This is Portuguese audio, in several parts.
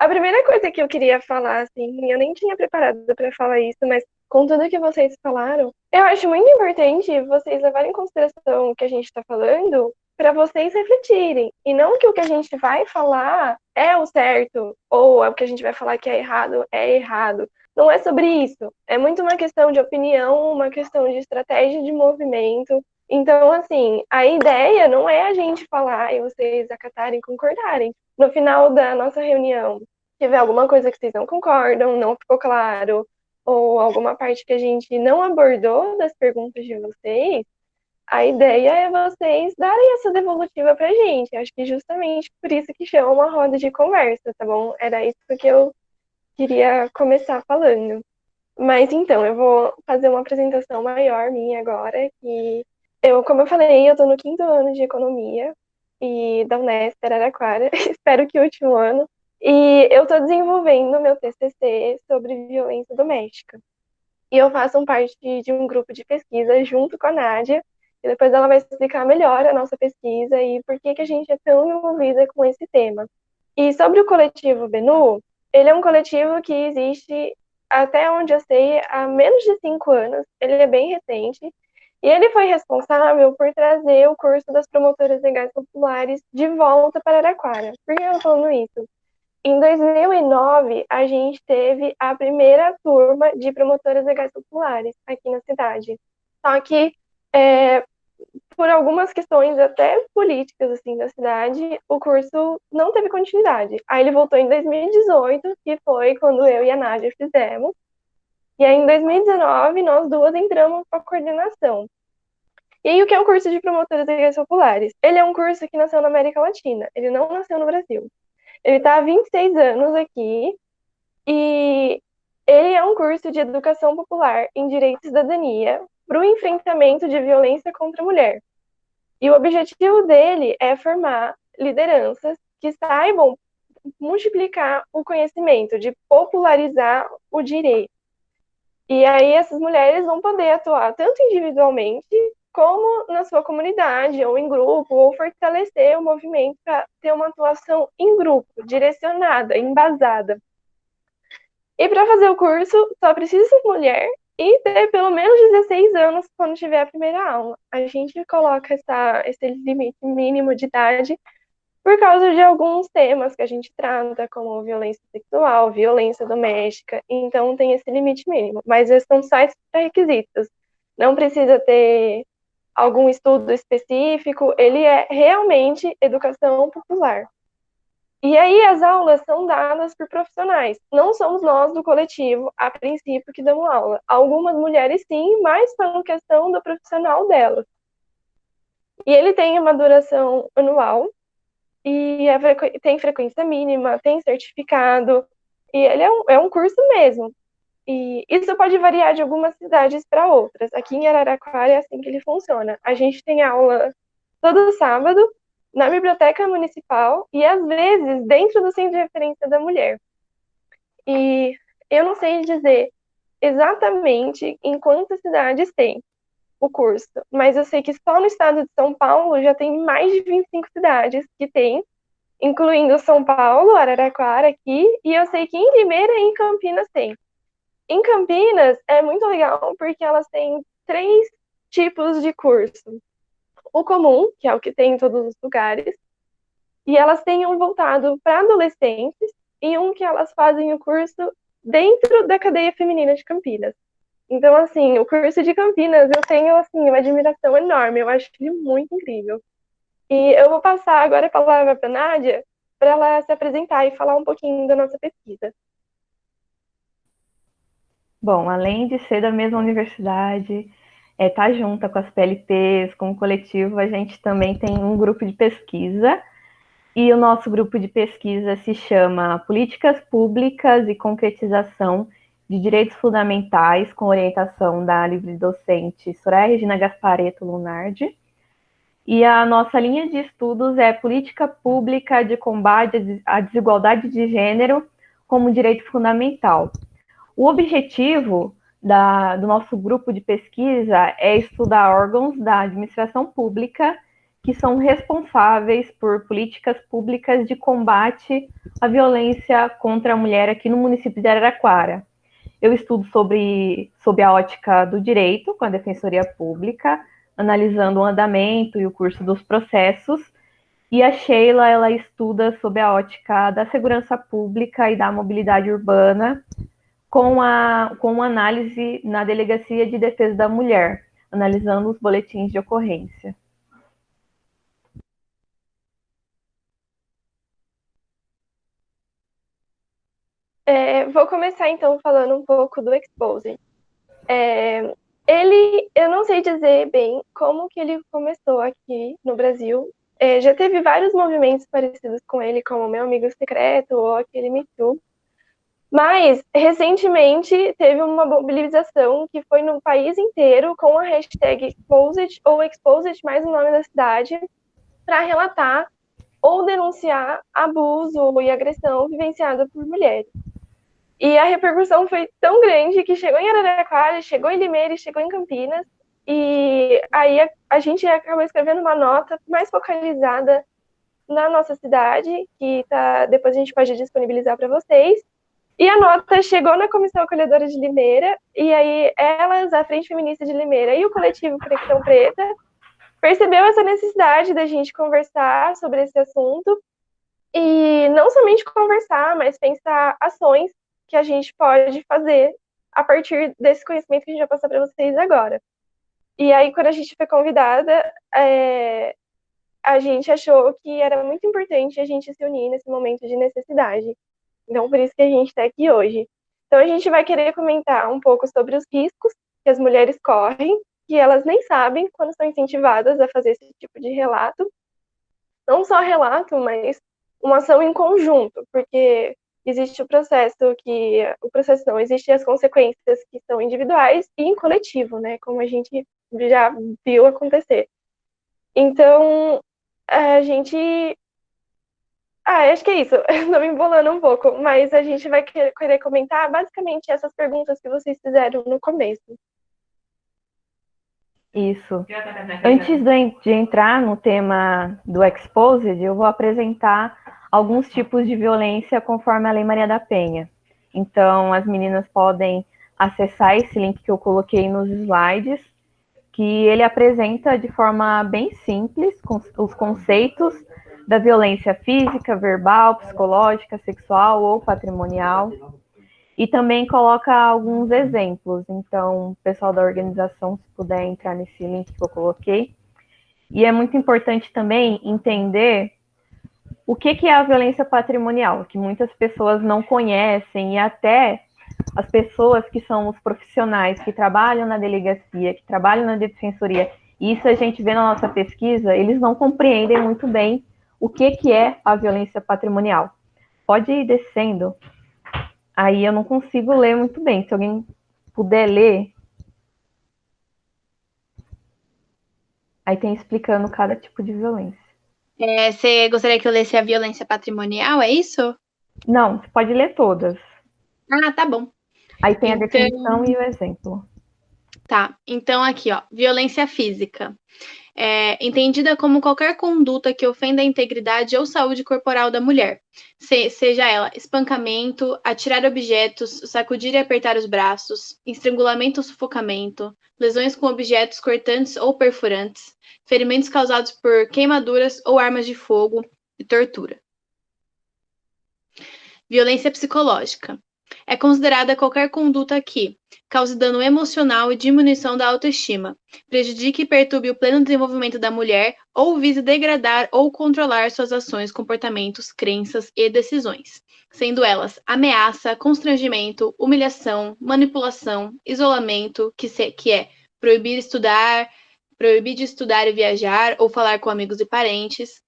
A primeira coisa que eu queria falar, assim, eu nem tinha preparado para falar isso, mas com tudo que vocês falaram, eu acho muito importante vocês levarem em consideração o que a gente está falando para vocês refletirem. E não que o que a gente vai falar é o certo, ou é o que a gente vai falar que é errado. Não é sobre isso. É muito uma questão de opinião, uma questão de estratégia de movimento. Então, assim, a ideia não é a gente falar e vocês acatarem e concordarem. No final da nossa reunião, tiver alguma coisa que vocês não concordam, não ficou claro, ou alguma parte que a gente não abordou das perguntas de vocês, a ideia é vocês darem essa devolutiva pra gente. Acho que justamente por isso que chama uma roda de conversa, tá bom? Era isso que eu queria começar falando. Mas então, eu vou fazer uma apresentação maior minha agora, que eu, como eu falei, eu tô no quinto ano de economia e da Unesp Araraquara, espero que o último ano. E eu tô desenvolvendo meu TCC sobre violência doméstica. E eu faço parte de um grupo de pesquisa junto com a Nádia, e depois ela vai explicar melhor a nossa pesquisa e por que que a gente é tão envolvida com esse tema. E sobre o coletivo Benu, ele é um coletivo que existe, até onde eu sei, há menos de 5 anos. Ele é bem recente. E ele foi responsável por trazer o curso das promotoras legais populares de volta para Araraquara. Por que eu tô falando isso? Em 2009, a gente teve a primeira turma de promotoras legais populares aqui na cidade. Só que, é, por algumas questões até políticas assim da cidade, o curso não teve continuidade. Aí ele voltou em 2018, que foi quando eu e a Nádia fizemos. E aí em 2019, nós duas entramos para a coordenação. E aí, o que é o curso de promotoras legais populares? Ele é um curso que nasceu na América Latina, ele não nasceu no Brasil. Ele está há 26 anos aqui e ele é um curso de educação popular em direito e cidadania para o enfrentamento de violência contra a mulher. E o objetivo dele é formar lideranças que saibam multiplicar o conhecimento, de popularizar o direito. E aí essas mulheres vão poder atuar tanto individualmente como na sua comunidade, ou em grupo, ou fortalecer o movimento para ter uma atuação em grupo, direcionada, embasada. E para fazer o curso, só precisa ser mulher e ter pelo menos 16 anos quando tiver a primeira aula. A gente coloca esse limite mínimo de idade por causa de alguns temas que a gente trata, como violência sexual, violência doméstica, então tem esse limite mínimo. Mas esses são só pré-requisitos. Não precisa ter algum estudo específico, ele é realmente educação popular. E aí as aulas são dadas por profissionais. Não somos nós do coletivo, a princípio, que damos aula. Algumas mulheres sim, mas pela questão do profissional delas. E ele tem uma duração anual, e tem frequência mínima, tem certificado, e ele é um curso mesmo. E isso pode variar de algumas cidades para outras. Aqui em Araraquara é assim que ele funciona. A gente tem aula todo sábado na biblioteca municipal e às vezes dentro do centro de referência da mulher. E eu não sei dizer exatamente em quantas cidades tem o curso, mas eu sei que só no estado de São Paulo já tem mais de 25 cidades que tem, incluindo São Paulo, Araraquara aqui, e eu sei que em Limeira e em Campinas tem. Em Campinas é muito legal porque elas têm três tipos de curso. O comum, que é o que tem em todos os lugares, e elas têm um voltado para adolescentes e um que elas fazem o curso dentro da cadeia feminina de Campinas. Então, assim, o curso de Campinas eu tenho assim uma admiração enorme, eu acho ele muito incrível. E eu vou passar agora a palavra para a Nádia para ela se apresentar e falar um pouquinho da nossa pesquisa. Bom, além de ser da mesma universidade, tá junta com as PLTs, com o coletivo, a gente também tem um grupo de pesquisa. E o nosso grupo de pesquisa se chama Políticas Públicas e Concretização de Direitos Fundamentais, com orientação da livre docente Soraya Regina Gasparetto Lunardi. E a nossa linha de estudos é Política Pública de Combate à Desigualdade de Gênero como Direito Fundamental. O objetivo do nosso grupo de pesquisa é estudar órgãos da administração pública que são responsáveis por políticas públicas de combate à violência contra a mulher aqui no município de Araraquara. Eu estudo sob a ótica do direito, com a Defensoria Pública, analisando o andamento e o curso dos processos, e a Sheila, ela estuda sob a ótica da segurança pública e da mobilidade urbana, com análise na Delegacia de Defesa da Mulher, analisando os boletins de ocorrência. Vou começar então falando um pouco do Exposed. Eu não sei dizer bem como que ele começou aqui no Brasil. Já teve vários movimentos parecidos com ele, como Meu Amigo Secreto ou aquele Me Too. Mas, recentemente, teve uma mobilização que foi no país inteiro com a hashtag Exposed ou Exposed mais o nome da cidade para relatar ou denunciar abuso e agressão vivenciada por mulheres. E a repercussão foi tão grande que chegou em Araraquara, chegou em Limeira e chegou em Campinas. E aí a gente acabou escrevendo uma nota mais focalizada na nossa cidade, que depois a gente pode disponibilizar para vocês. E a nota chegou na Comissão Acolhedora de Limeira, e aí elas, a Frente Feminista de Limeira e o coletivo Conexão Preta, percebeu essa necessidade da gente conversar sobre esse assunto, e não somente conversar, mas pensar ações que a gente pode fazer a partir desse conhecimento que a gente vai passar para vocês agora. E aí, quando a gente foi convidada, a gente achou que era muito importante a gente se unir nesse momento de necessidade. Então, por isso que a gente está aqui hoje. Então, a gente vai querer comentar um pouco sobre os riscos que as mulheres correm, que elas nem sabem quando são incentivadas a fazer esse tipo de relato. Não só relato, mas uma ação em conjunto, porque existe existem as consequências que são individuais e em coletivo, né? Como a gente já viu acontecer. Então, a gente acho que é isso. Estou me embolando um pouco, mas a gente vai querer comentar basicamente essas perguntas que vocês fizeram no começo. Isso. Antes de entrar no tema do Exposed, eu vou apresentar alguns tipos de violência conforme a Lei Maria da Penha. Então, as meninas podem acessar esse link que eu coloquei nos slides, que ele apresenta de forma bem simples os conceitos da violência física, verbal, psicológica, sexual ou patrimonial. E também coloca alguns exemplos. Então, o pessoal da organização, se puder entrar nesse link que eu coloquei. E é muito importante também entender o que é a violência patrimonial, que muitas pessoas não conhecem, e até as pessoas que são os profissionais que trabalham na delegacia, que trabalham na defensoria, e isso a gente vê na nossa pesquisa, eles não compreendem muito bem o que é a violência patrimonial. Pode ir descendo. Aí eu não consigo ler muito bem. Se alguém puder ler. Aí tem explicando cada tipo de violência. Você gostaria que eu lesse a violência patrimonial, é isso? Não, você pode ler todas. Ah, tá bom. Aí tem a definição e o exemplo. Tá, então aqui, ó, violência física. Entendida como qualquer conduta que ofenda a integridade ou saúde corporal da mulher, seja ela espancamento, atirar objetos, sacudir e apertar os braços, estrangulamento ou sufocamento, lesões com objetos cortantes ou perfurantes, ferimentos causados por queimaduras ou armas de fogo e tortura. Violência psicológica. É considerada qualquer conduta que cause dano emocional e diminuição da autoestima, prejudique e perturbe o pleno desenvolvimento da mulher ou vise degradar ou controlar suas ações, comportamentos, crenças e decisões, sendo elas ameaça, constrangimento, humilhação, manipulação, isolamento, que é proibir de estudar e viajar ou falar com amigos e parentes,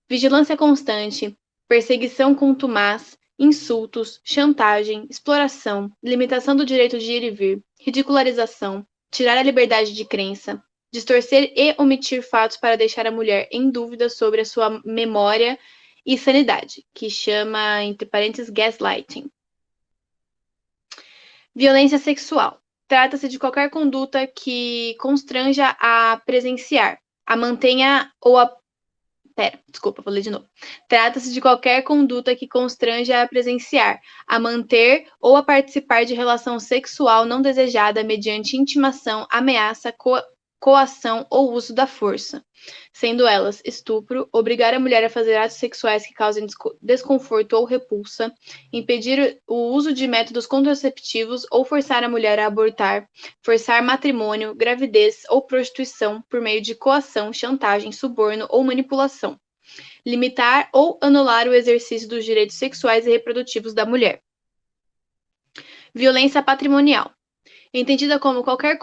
vigilância constante, perseguição contumaz, insultos, chantagem, exploração, limitação do direito de ir e vir, ridicularização, tirar a liberdade de crença, distorcer e omitir fatos para deixar a mulher em dúvida sobre a sua memória e sanidade, que chama, entre parênteses, gaslighting. Violência sexual. Trata-se de qualquer conduta que constranja a presenciar, a mantenha ou a... desculpa, vou ler de novo. Trata-se de qualquer conduta que constranja a presenciar, a manter ou a participar de relação sexual não desejada mediante intimação, ameaça, coação ou uso da força, sendo elas estupro, obrigar a mulher a fazer atos sexuais que causem desconforto ou repulsa, impedir o uso de métodos contraceptivos ou forçar a mulher a abortar, forçar matrimônio, gravidez ou prostituição por meio de coação, chantagem, suborno ou manipulação, limitar ou anular o exercício dos direitos sexuais e reprodutivos da mulher. Violência patrimonial, entendida como qualquer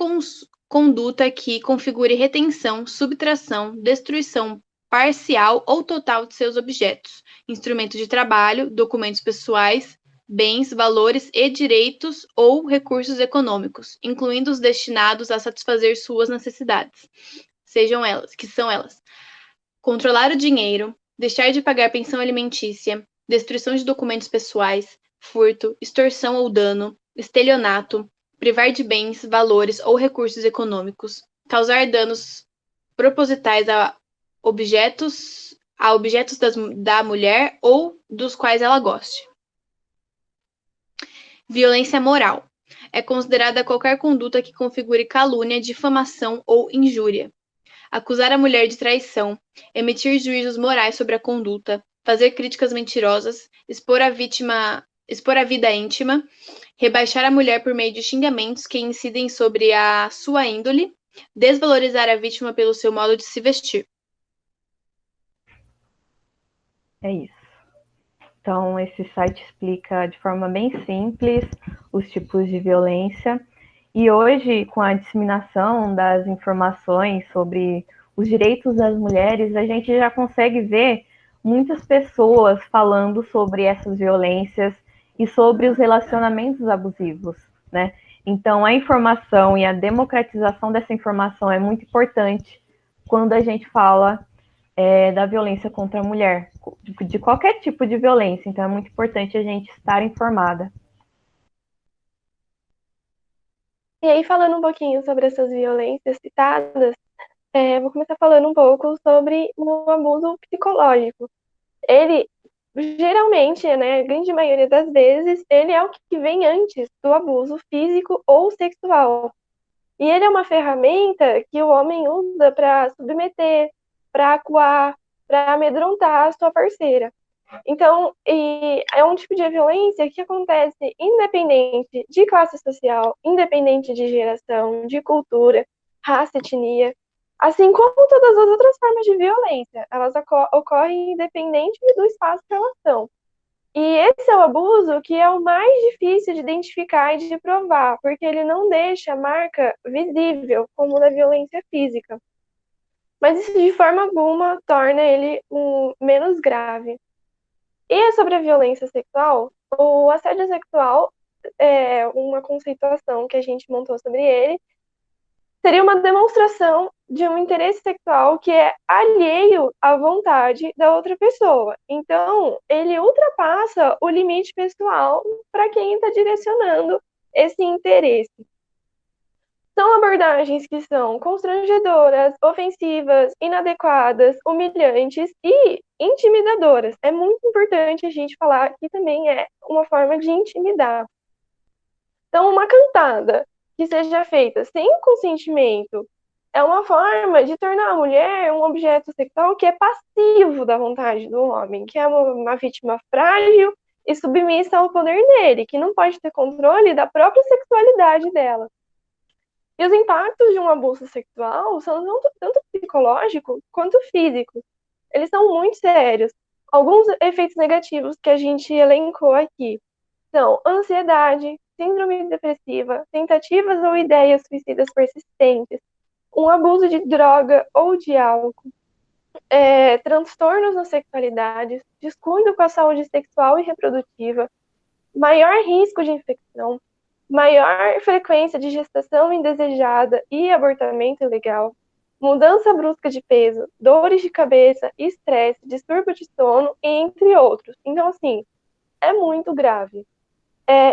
conduta que configure retenção, subtração, destruição parcial ou total de seus objetos, instrumentos de trabalho, documentos pessoais, bens, valores e direitos ou recursos econômicos, incluindo os destinados a satisfazer suas necessidades, que são elas: controlar o dinheiro, deixar de pagar pensão alimentícia, destruição de documentos pessoais, furto, extorsão ou dano, estelionato, privar de bens, valores ou recursos econômicos, causar danos propositais a objetos da mulher ou dos quais ela goste. Violência moral. É considerada qualquer conduta que configure calúnia, difamação ou injúria. Acusar a mulher de traição, emitir juízos morais sobre a conduta, fazer críticas mentirosas, expor a vida íntima, rebaixar a mulher por meio de xingamentos que incidem sobre a sua índole, desvalorizar a vítima pelo seu modo de se vestir. É isso. Então, esse site explica de forma bem simples os tipos de violência. E hoje, com a disseminação das informações sobre os direitos das mulheres, a gente já consegue ver muitas pessoas falando sobre essas violências e sobre os relacionamentos abusivos, né? Então, a informação e a democratização dessa informação é muito importante quando a gente fala da violência contra a mulher, de qualquer tipo de violência. Então, é muito importante a gente estar informada. E aí, falando um pouquinho sobre essas violências citadas, vou começar falando um pouco sobre o abuso psicológico. Ele, geralmente, né, a grande maioria das vezes, ele é o que vem antes do abuso físico ou sexual. E ele é uma ferramenta que o homem usa para submeter, para acuar, para amedrontar a sua parceira. Então, é um tipo de violência que acontece independente de classe social, independente de geração, de cultura, raça, etnia, assim como todas as outras formas de violência. Elas ocorrem independente do espaço de relação. E esse é o abuso que é o mais difícil de identificar e de provar, porque ele não deixa marca visível, como da violência física. Mas isso de forma alguma torna ele menos grave. E sobre a violência sexual, o assédio sexual é uma conceituação que a gente montou sobre ele. Seria uma demonstração de um interesse sexual que é alheio à vontade da outra pessoa. Então, ele ultrapassa o limite pessoal para quem está direcionando esse interesse. São abordagens que são constrangedoras, ofensivas, inadequadas, humilhantes e intimidadoras. É muito importante a gente falar que também é uma forma de intimidar. Então, uma cantada que seja feita sem consentimento é uma forma de tornar a mulher um objeto sexual que é passivo da vontade do homem, que é uma vítima frágil e submissa ao poder dele, que não pode ter controle da própria sexualidade dela. E os impactos de um abuso sexual são tanto psicológico quanto físico. Eles são muito sérios. Alguns efeitos negativos que a gente elencou aqui são ansiedade, síndrome depressiva, tentativas ou ideias suicidas persistentes, um abuso de droga ou de álcool, transtornos na sexualidade, descuido com a saúde sexual e reprodutiva, maior risco de infecção, maior frequência de gestação indesejada e abortamento ilegal, mudança brusca de peso, dores de cabeça, estresse, distúrbio de sono, entre outros. Então, assim, é muito grave.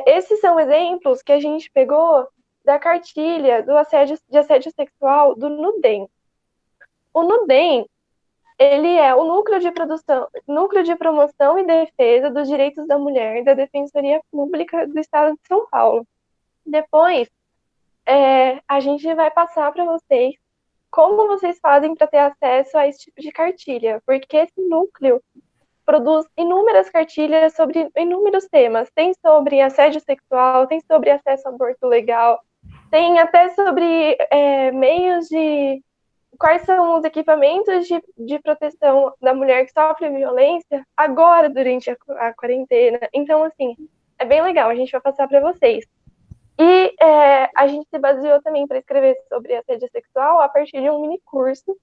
Esses são exemplos que a gente pegou da cartilha de assédio sexual do NUDEM. O NUDEM, ele é o núcleo de promoção e defesa dos direitos da mulher da Defensoria Pública do Estado de São Paulo. Depois, a gente vai passar para vocês como vocês fazem para ter acesso a esse tipo de cartilha, porque esse núcleo produz inúmeras cartilhas sobre inúmeros temas. Tem sobre assédio sexual, tem sobre acesso ao aborto legal, tem até sobre meios de... Quais são os equipamentos de proteção da mulher que sofre violência agora, durante a quarentena. Então, assim, é bem legal, a gente vai passar para vocês. E a gente se baseou também para escrever sobre assédio sexual a partir de um mini curso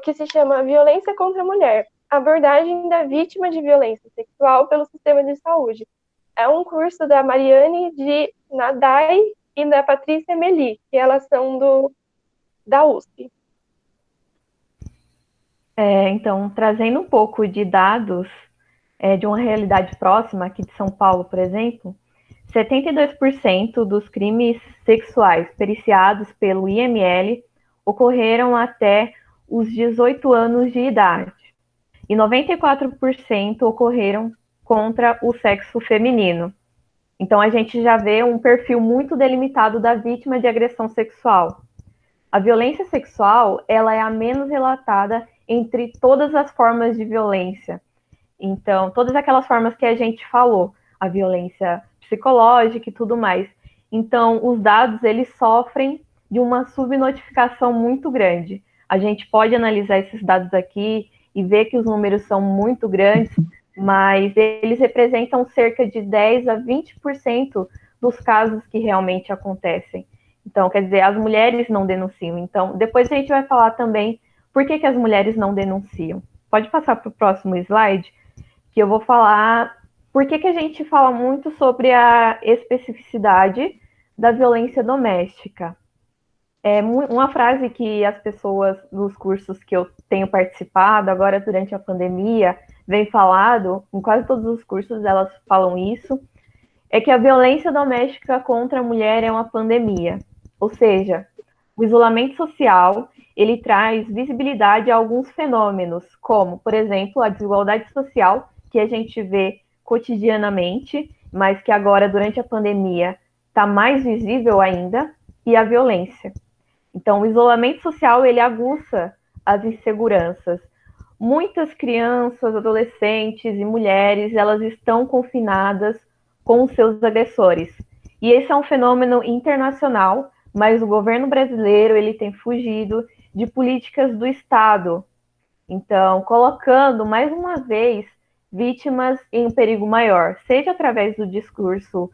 que se chama Violência contra a Mulher, abordagem da vítima de violência sexual pelo sistema de saúde. É um curso da Mariane de Nadai e da Patrícia Meli, que elas são da USP. Então, trazendo um pouco de dados de uma realidade próxima, aqui de São Paulo, por exemplo, 72% dos crimes sexuais periciados pelo IML ocorreram até os 18 anos de idade, e 94% ocorreram contra o sexo feminino. Então, a gente já vê um perfil muito delimitado da vítima de agressão sexual. A violência sexual, ela é a menos relatada entre todas as formas de violência. Então, todas aquelas formas que a gente falou, a violência psicológica e tudo mais. Então, os dados, eles sofrem de uma subnotificação muito grande. A gente pode analisar esses dados aqui e ver que os números são muito grandes, mas eles representam cerca de 10 a 20% dos casos que realmente acontecem. Então, quer dizer, as mulheres não denunciam. Então, depois a gente vai falar também por que as mulheres não denunciam. Pode passar para o próximo slide, que eu vou falar por que a gente fala muito sobre a especificidade da violência doméstica. É uma frase que as pessoas nos cursos que eu tenho participado, agora durante a pandemia, vem falado, em quase todos os cursos elas falam isso, é que a violência doméstica contra a mulher é uma pandemia. Ou seja, o isolamento social, ele traz visibilidade a alguns fenômenos, como, por exemplo, a desigualdade social, que a gente vê cotidianamente, mas que agora, durante a pandemia, está mais visível ainda, e a violência. Então, o isolamento social, ele aguça as inseguranças. Muitas crianças, adolescentes e mulheres, elas estão confinadas com os seus agressores. E esse é um fenômeno internacional, mas o governo brasileiro, ele tem fugido de políticas do Estado. Então, colocando, mais uma vez, vítimas em um perigo maior, seja através do discurso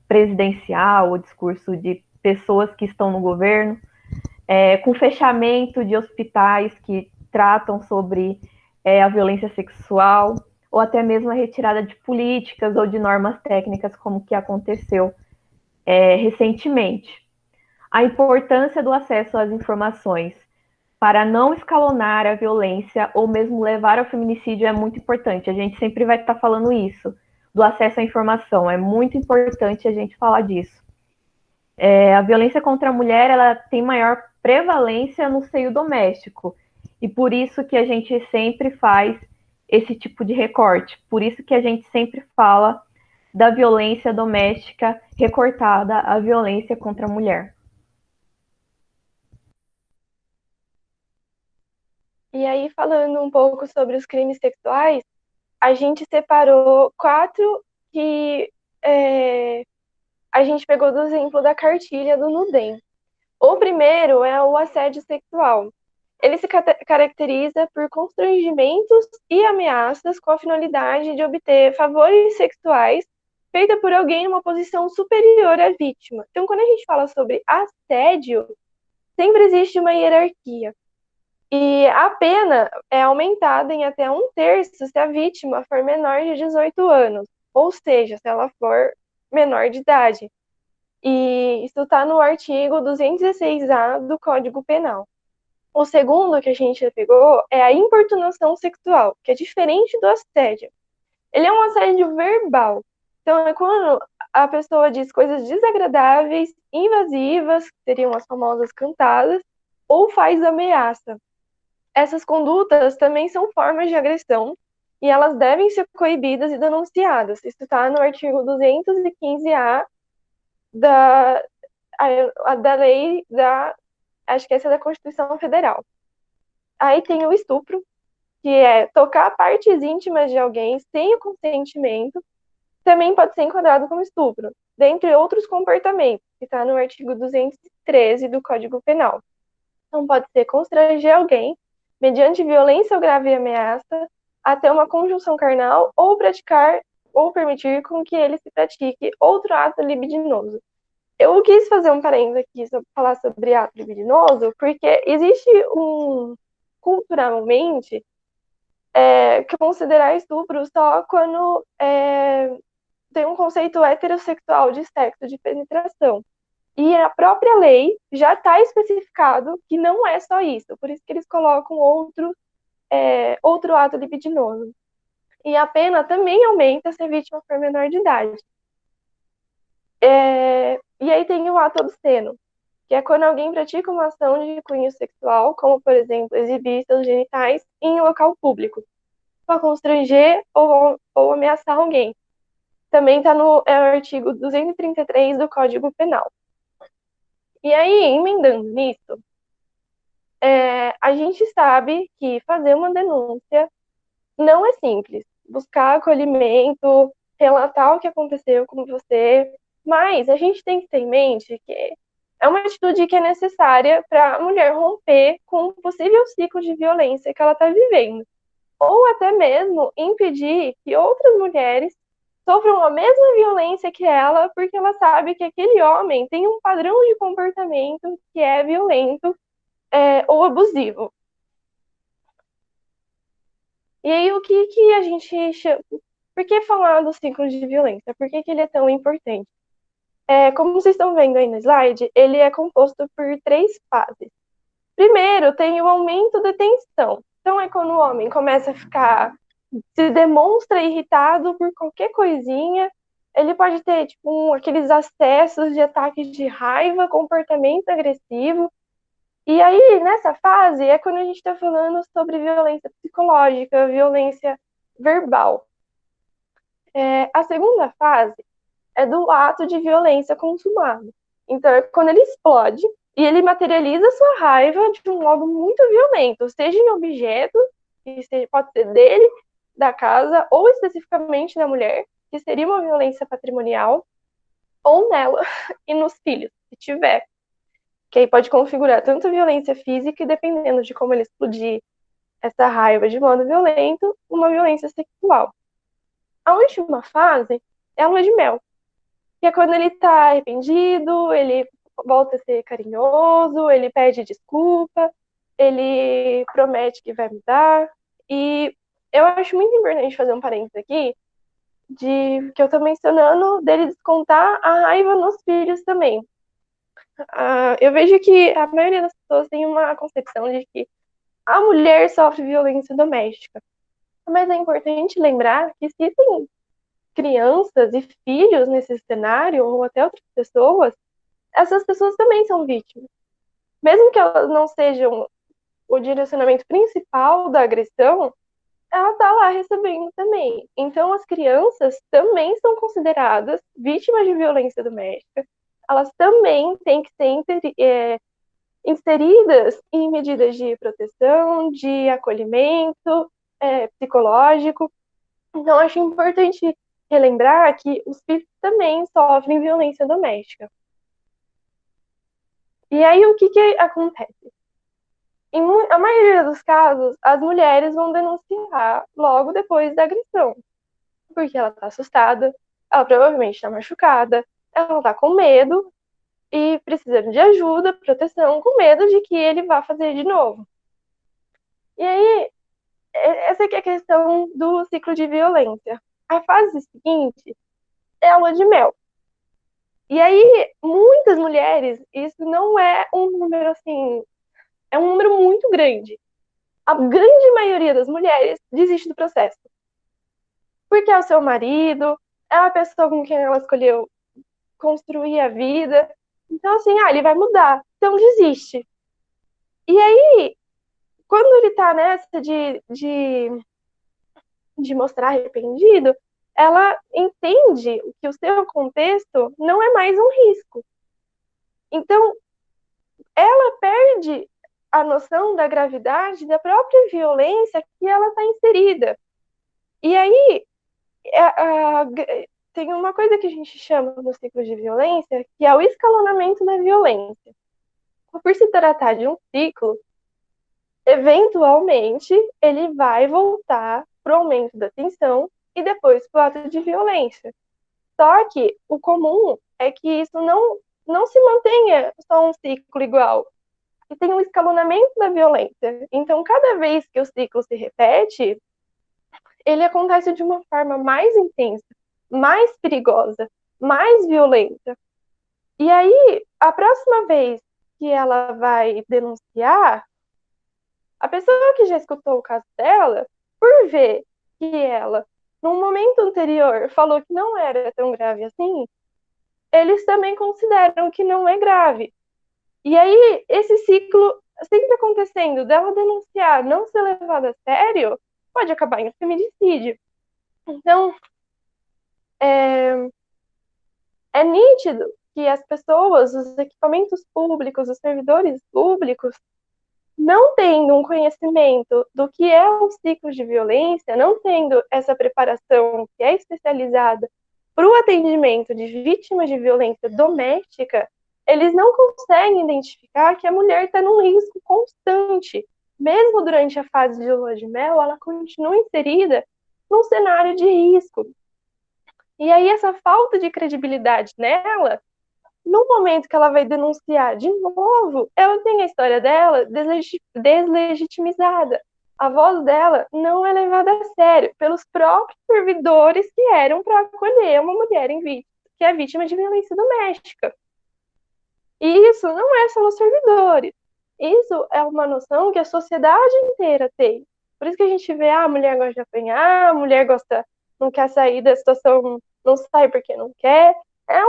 presidencial, ou discurso de pessoas que estão no governo, com fechamento de hospitais que tratam sobre a violência sexual, ou até mesmo a retirada de políticas ou de normas técnicas, como que aconteceu recentemente. A importância do acesso às informações para não escalonar a violência ou mesmo levar ao feminicídio é muito importante. A gente sempre vai estar falando isso, do acesso à informação. É muito importante a gente falar disso. A violência contra a mulher, ela tem maior prevalência no seio doméstico. E por isso que a gente sempre faz esse tipo de recorte. Por isso que a gente sempre fala da violência doméstica recortada à violência contra a mulher. E aí, falando um pouco sobre os crimes sexuais, a gente separou 4 que a gente pegou do exemplo da cartilha do NUDEM. O primeiro é o assédio sexual. Ele se caracteriza por constrangimentos e ameaças com a finalidade de obter favores sexuais feita por alguém numa posição superior à vítima. Então, quando a gente fala sobre assédio, sempre existe uma hierarquia. E a pena é aumentada em até 1/3 se a vítima for menor de 18 anos, ou seja, se ela for menor de idade. E isso está no artigo 216-A do Código Penal. O segundo que a gente pegou é a importunação sexual, que é diferente do assédio. Ele é um assédio verbal. Então, é quando a pessoa diz coisas desagradáveis, invasivas, que seriam as famosas cantadas, ou faz ameaça. Essas condutas também são formas de agressão e elas devem ser coibidas e denunciadas. Isso está no artigo 215-A da lei acho que essa é da Constituição Federal. Aí tem o estupro, que é tocar partes íntimas de alguém sem o consentimento, também pode ser enquadrado como estupro, dentre outros comportamentos, que está no artigo 213 do Código Penal. Então, pode ser constranger alguém, mediante violência ou grave ameaça, até uma conjunção carnal, ou praticar ou permitir com que ele se pratique outro ato libidinoso. Eu quis fazer um parênteses aqui sobre falar sobre ato libidinoso, porque existe culturalmente, que considerar estupro só quando tem um conceito heterossexual de sexo, de penetração. E a própria lei já está especificado que não é só isso, por isso que eles colocam outro ato libidinoso. E a pena também aumenta se a vítima for menor de idade. E aí tem o ato obsceno, que é quando alguém pratica uma ação de cunho sexual, como, por exemplo, exibir seus genitais em local público, para constranger ou ameaçar alguém. Também está no artigo 233 do Código Penal. E aí, emendando nisso, a gente sabe que fazer uma denúncia não é simples. Buscar acolhimento, relatar o que aconteceu com você, mas a gente tem que ter em mente que é uma atitude que é necessária para a mulher romper com o possível ciclo de violência que ela está vivendo. Ou até mesmo impedir que outras mulheres sofram a mesma violência que ela, porque ela sabe que aquele homem tem um padrão de comportamento que é violento ou abusivo. E aí, o que a gente chama... Por que falar do ciclo de violência? Por que ele é tão importante? Como vocês estão vendo aí no slide, ele é composto por 3 fases. Primeiro, tem o aumento da tensão. Então, é quando o homem começa a se demonstra irritado por qualquer coisinha, ele pode ter, tipo, aqueles acessos de ataque de raiva, comportamento agressivo. E aí, nessa fase, é quando a gente está falando sobre violência psicológica, violência verbal. A segunda fase é do ato de violência consumado. Então, é quando ele explode e ele materializa sua raiva de um modo muito violento, seja em objeto, que pode ser dele, da casa, ou especificamente na mulher, que seria uma violência patrimonial, ou nela e nos filhos, se tiver. Que aí pode configurar tanto violência física, e dependendo de como ele explodir essa raiva de modo violento, uma violência sexual. A última fase é a lua de mel, que é quando ele tá arrependido, ele volta a ser carinhoso, ele pede desculpa, ele promete que vai mudar. E eu acho muito importante fazer um parênteses aqui, que eu tô mencionando dele descontar a raiva nos filhos também. Eu vejo que a maioria das pessoas tem uma concepção de que a mulher sofre violência doméstica. Mas é importante lembrar que se tem crianças e filhos nesse cenário, ou até outras pessoas, essas pessoas também são vítimas. Mesmo que elas não sejam o direcionamento principal da agressão, ela está lá recebendo também. Então, as crianças também são consideradas vítimas de violência doméstica. Elas também têm que ser inseridas em medidas de proteção, de acolhimento psicológico. Então, acho importante relembrar que os filhos também sofrem violência doméstica. E aí, o que acontece? A maioria dos casos, as mulheres vão denunciar logo depois da agressão, porque ela está assustada, ela provavelmente está machucada, ela está com medo e precisando de ajuda, proteção, com medo de que ele vá fazer de novo. E aí, essa aqui é a questão do ciclo de violência. A fase seguinte é a lua de mel. E aí, muitas mulheres, isso não é um número assim, é um número muito grande. A grande maioria das mulheres desiste do processo. Porque é o seu marido, é a pessoa com quem ela escolheu construir a vida. Então, assim, ele vai mudar. Então, desiste. E aí, quando ele tá nessa de mostrar arrependido, ela entende que o seu contexto não é mais um risco. Então, ela perde a noção da gravidade da própria violência que ela está inserida. E aí, tem uma coisa que a gente chama no ciclo de violência, que é o escalonamento da violência. Por se tratar de um ciclo, eventualmente ele vai voltar para o aumento da tensão e depois para o ato de violência. Só que o comum é que isso não se mantenha só um ciclo igual, e tem um escalonamento da violência. Então, cada vez que o ciclo se repete, ele acontece de uma forma mais intensa, mais perigosa, mais violenta. E aí, a próxima vez que ela vai denunciar, a pessoa que já escutou o caso dela, por ver que ela, num momento anterior, falou que não era tão grave assim, eles também consideram que não é grave. E aí, esse ciclo sempre acontecendo, dela denunciar, não ser levada a sério, pode acabar em feminicídio. Então, é nítido que as pessoas, os equipamentos públicos, os servidores públicos, não tendo um conhecimento do que é um ciclo de violência, não tendo essa preparação que é especializada para o atendimento de vítimas de violência doméstica, eles não conseguem identificar que a mulher está num risco constante. Mesmo durante a fase de lua de mel, ela continua inserida num cenário de risco. E aí essa falta de credibilidade nela, no momento que ela vai denunciar de novo, ela tem a história dela deslegitimizada. A voz dela não é levada a sério pelos próprios servidores que eram para acolher uma mulher que é vítima de violência doméstica. E isso não é só os servidores. Isso é uma noção que a sociedade inteira tem. Por isso que a gente vê, a mulher gosta de apanhar, a mulher não quer sair da situação, não sai porque não quer. É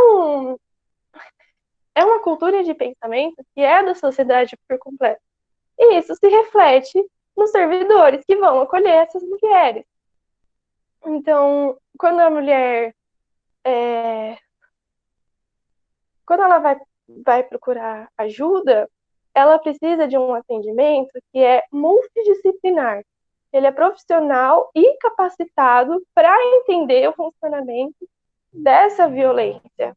uma cultura de pensamento que é da sociedade por completo. E isso se reflete nos servidores que vão acolher essas mulheres. Então, quando a mulher quando ela vai procurar ajuda, ela precisa de um atendimento que é multidisciplinar. Ele é profissional e capacitado para entender o funcionamento dessa violência.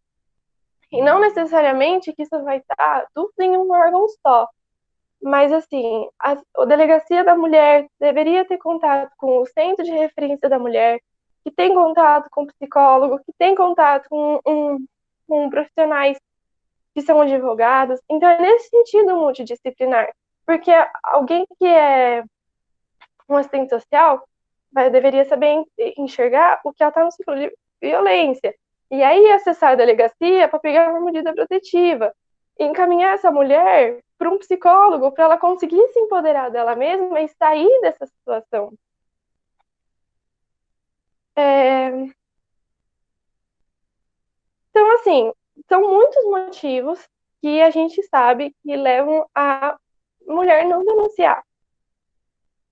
E não necessariamente que isso vai estar tudo em um órgão só. Mas, assim, a Delegacia da Mulher deveria ter contato com o Centro de Referência da Mulher, que tem contato com psicólogo, que tem contato com profissionais que são advogados. Então, é nesse sentido multidisciplinar. Porque alguém que é um assistente social deveria saber enxergar o que ela está no ciclo de violência. E aí acessar a delegacia para pegar uma medida protetiva. E encaminhar essa mulher para um psicólogo para ela conseguir se empoderar dela mesma e sair dessa situação. Então, assim, são muitos motivos que a gente sabe que levam a mulher não denunciar.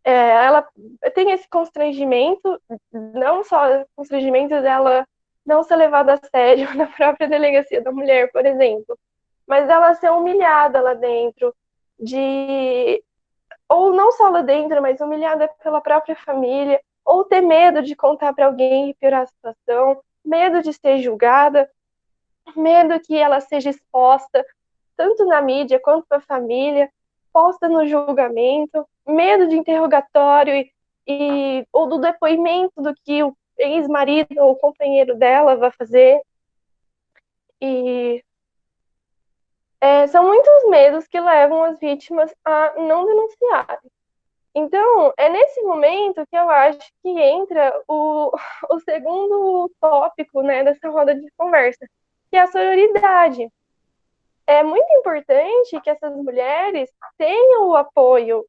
Ela tem esse constrangimento, não só constrangimento dela não ser levada a sério na própria delegacia da mulher, por exemplo, mas ela ser humilhada lá dentro, ou não só lá dentro, mas humilhada pela própria família, ou ter medo de contar para alguém e piorar a situação, medo de ser julgada, medo que ela seja exposta, tanto na mídia quanto para a família, posta no julgamento, medo de interrogatório ou do depoimento do que o ex-marido ou companheiro dela vai fazer. E são muitos medos que levam as vítimas a não denunciarem. Então, é nesse momento que eu acho que entra o segundo tópico, né, dessa roda de conversa, que é a sororidade. É muito importante que essas mulheres tenham o apoio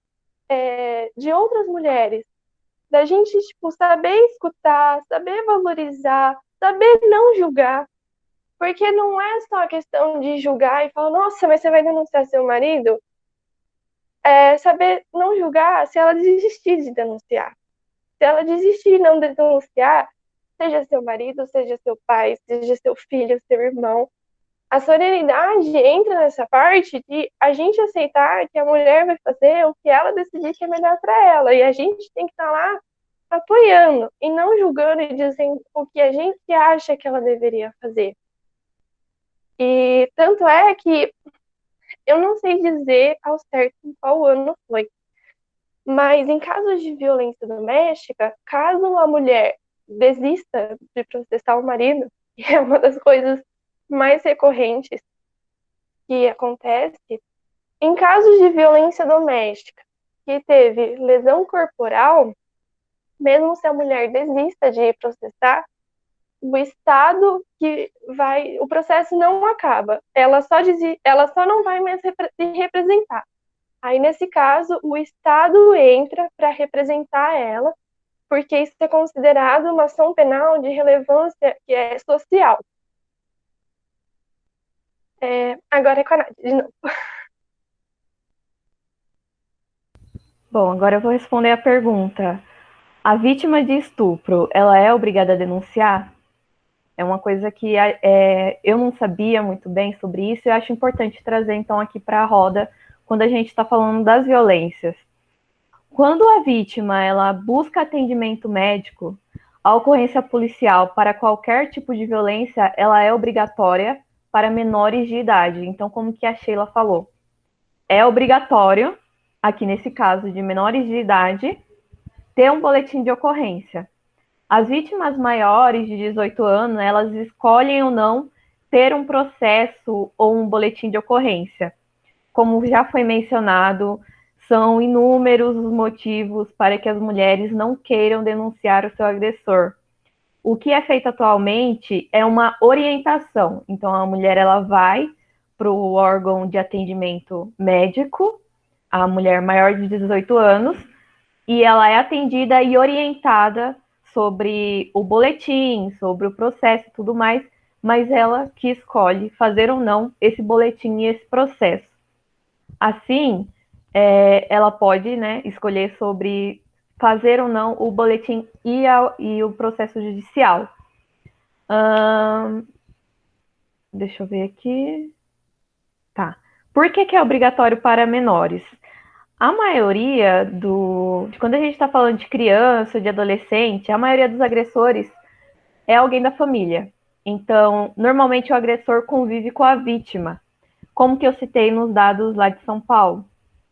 de outras mulheres, da gente saber escutar, saber valorizar, saber não julgar, porque não é só a questão de julgar e falar, nossa, mas você vai denunciar seu marido? saber não julgar se ela desistir de denunciar. Se ela desistir de não denunciar, seja seu marido, seja seu pai, seja seu filho, seu irmão, a solidariedade entra nessa parte de a gente aceitar que a mulher vai fazer o que ela decidir que é melhor para ela. E a gente tem que estar lá apoiando e não julgando e dizendo o que a gente acha que ela deveria fazer. E tanto é que eu não sei dizer ao certo em qual ano foi, mas em casos de violência doméstica, caso a mulher desista de processar o marido, que é uma das coisas mais recorrentes que acontece, em casos de violência doméstica que teve lesão corporal, mesmo se a mulher desista de processar, o Estado que vai, o processo não acaba, ela só não vai mais se representar. Aí, nesse caso, o Estado entra para representar ela, porque isso é considerado uma ação penal de relevância que é social. Agora é com a Nádia, de novo. Bom, agora eu vou responder a pergunta. A vítima de estupro, ela é obrigada a denunciar? É uma coisa que eu não sabia muito bem sobre isso e eu acho importante trazer, então, aqui para a roda, quando a gente está falando das violências. Quando a vítima ela busca atendimento médico, a ocorrência policial para qualquer tipo de violência, ela é obrigatória para menores de idade. Então, como que a Sheila falou, é obrigatório, aqui nesse caso de menores de idade, ter um boletim de ocorrência. As vítimas maiores de 18 anos, elas escolhem ou não ter um processo ou um boletim de ocorrência. Como já foi mencionado, são inúmeros os motivos para que as mulheres não queiram denunciar o seu agressor. O que é feito atualmente é uma orientação. Então, a mulher ela vai para o órgão de atendimento médico, a mulher maior de 18 anos, e ela é atendida e orientada sobre o boletim, sobre o processo e tudo mais, mas ela que escolhe fazer ou não esse boletim e esse processo. Assim, ela pode, né, escolher sobre fazer ou não o boletim e o processo judicial. Deixa eu ver aqui. Tá. Por que é obrigatório para menores? A maioria quando a gente está falando de criança, de adolescente, a maioria dos agressores é alguém da família. Então, normalmente o agressor convive com a vítima, como que eu citei nos dados lá de São Paulo,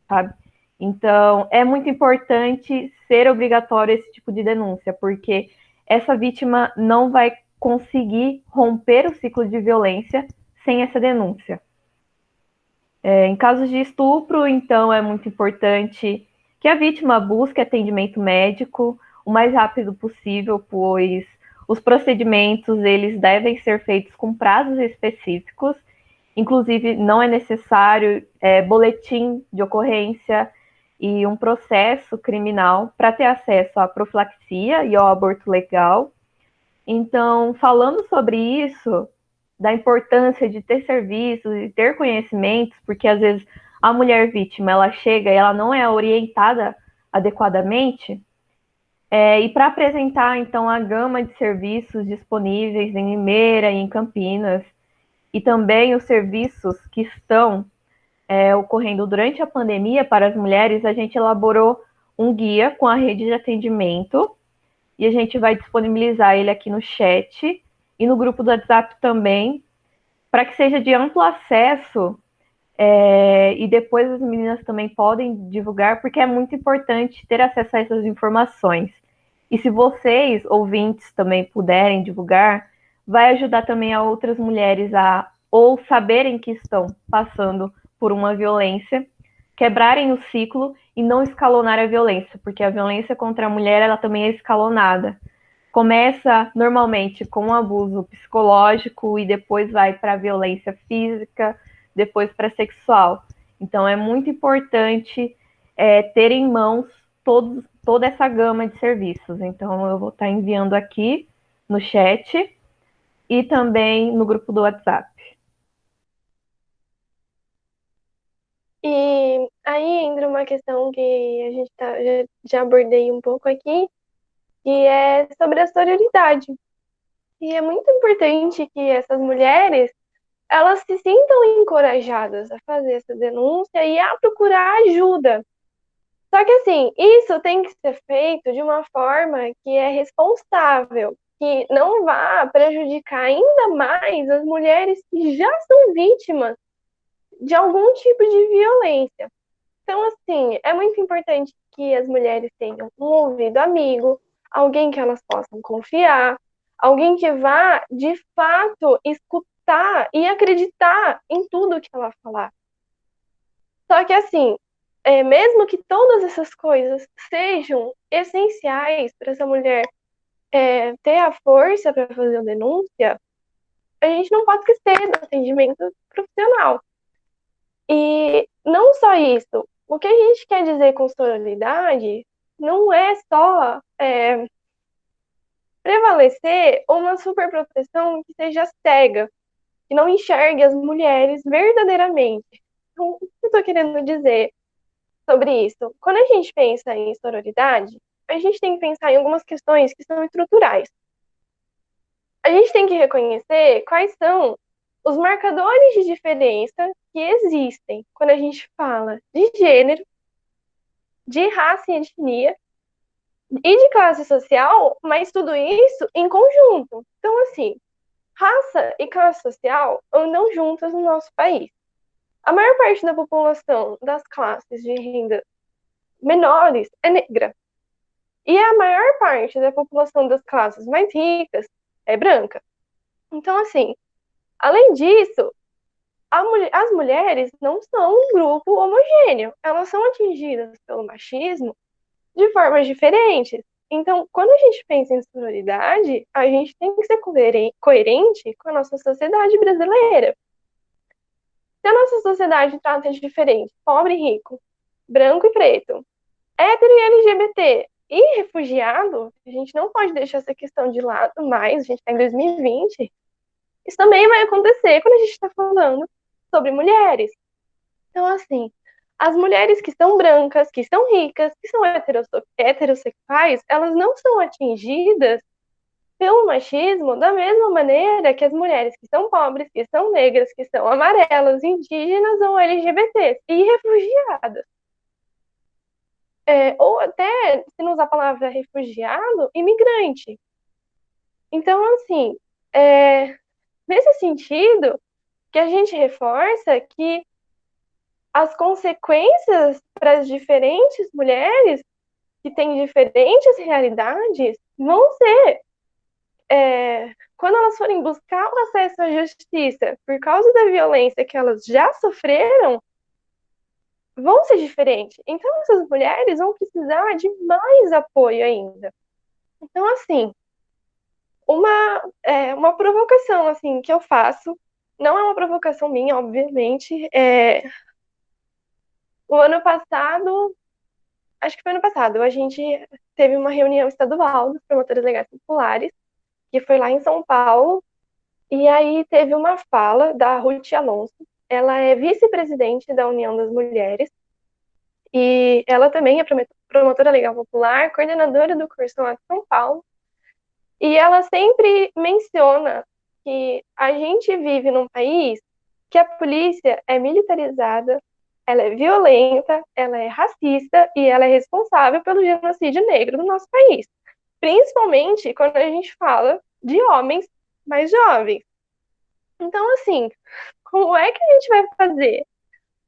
sabe? Então, é muito importante ser obrigatório esse tipo de denúncia, porque essa vítima não vai conseguir romper o ciclo de violência sem essa denúncia. Em casos de estupro, então, é muito importante que a vítima busque atendimento médico o mais rápido possível, pois os procedimentos eles devem ser feitos com prazos específicos. Inclusive, não é necessário boletim de ocorrência e um processo criminal para ter acesso à profilaxia e ao aborto legal. Então, falando sobre isso, da importância de ter serviços e ter conhecimentos, porque às vezes a mulher vítima ela chega e ela não é orientada adequadamente, e para apresentar então a gama de serviços disponíveis em Limeira e em Campinas, e também os serviços que estão ocorrendo durante a pandemia para as mulheres, a gente elaborou um guia com a rede de atendimento e a gente vai disponibilizar ele aqui no chat e no grupo do WhatsApp também, para que seja de amplo acesso, e depois as meninas também podem divulgar, porque é muito importante ter acesso a essas informações. E se vocês, ouvintes, também puderem divulgar, vai ajudar também a outras mulheres a ou saberem que estão passando por uma violência, quebrarem o ciclo e não escalonar a violência, porque a violência contra a mulher ela também é escalonada. Começa normalmente com um abuso psicológico e depois vai para a violência física, depois para sexual. Então é muito importante ter em mãos toda essa gama de serviços. Então eu vou estar enviando aqui no chat e também no grupo do WhatsApp. E aí entra uma questão que a gente já abordei um pouco aqui, que é sobre a sororidade. E é muito importante que essas mulheres elas se sintam encorajadas a fazer essa denúncia e a procurar ajuda. Só que assim, isso tem que ser feito de uma forma que é responsável, que não vá prejudicar ainda mais as mulheres que já são vítimas de algum tipo de violência. Então, assim, é muito importante que as mulheres tenham um ouvido amigo, alguém que elas possam confiar, alguém que vá, de fato, escutar e acreditar em tudo que ela falar. Só que, assim, mesmo que todas essas coisas sejam essenciais para essa mulher ter a força para fazer a denúncia, a gente não pode esquecer do atendimento profissional. E não só isso, o que a gente quer dizer com sororidade não é só prevalecer uma superproteção que seja cega, que não enxergue as mulheres verdadeiramente. Então, o que eu estou querendo dizer sobre isso? Quando a gente pensa em sororidade, a gente tem que pensar em algumas questões que são estruturais. A gente tem que reconhecer quais são os marcadores de diferença que existem quando a gente fala de gênero, de raça e etnia e de classe social, mas tudo isso em conjunto. Então, assim, raça e classe social andam juntas no nosso país. A maior parte da população das classes de renda menores é negra. E a maior parte da população das classes mais ricas é branca. Então, assim, além disso, as mulheres não são um grupo homogêneo. Elas são atingidas pelo machismo de formas diferentes. Então, quando a gente pensa em sororidade, a gente tem que ser coerente com a nossa sociedade brasileira. Se a nossa sociedade trata de diferente, pobre e rico, branco e preto, hétero e LGBT e refugiado, a gente não pode deixar essa questão de lado mais, a gente está em 2020. Isso também vai acontecer quando a gente está falando sobre mulheres. Então, assim, as mulheres que são brancas, que são ricas, que são heterossexuais, elas não são atingidas pelo machismo da mesma maneira que as mulheres que são pobres, que são negras, que são amarelas, indígenas ou LGBTs e refugiadas. Ou até, se não usar a palavra refugiado, imigrante. Então, assim, nesse sentido, que a gente reforça que as consequências para as diferentes mulheres que têm diferentes realidades vão ser, quando elas forem buscar o acesso à justiça por causa da violência que elas já sofreram, vão ser diferentes. Então, essas mulheres vão precisar de mais apoio ainda. Então, assim, uma provocação assim que eu faço, não é uma provocação minha, obviamente, o ano passado, acho que foi ano passado, a gente teve uma reunião estadual dos promotores legais populares, que foi lá em São Paulo, e aí teve uma fala da Ruth Alonso, ela é vice-presidente da União das Mulheres, e ela também é promotora legal popular, coordenadora do curso lá de São Paulo, e ela sempre menciona que a gente vive num país que a polícia é militarizada, ela é violenta, ela é racista e ela é responsável pelo genocídio negro no nosso país. Principalmente quando a gente fala de homens mais jovens. Então, assim, como é que a gente vai fazer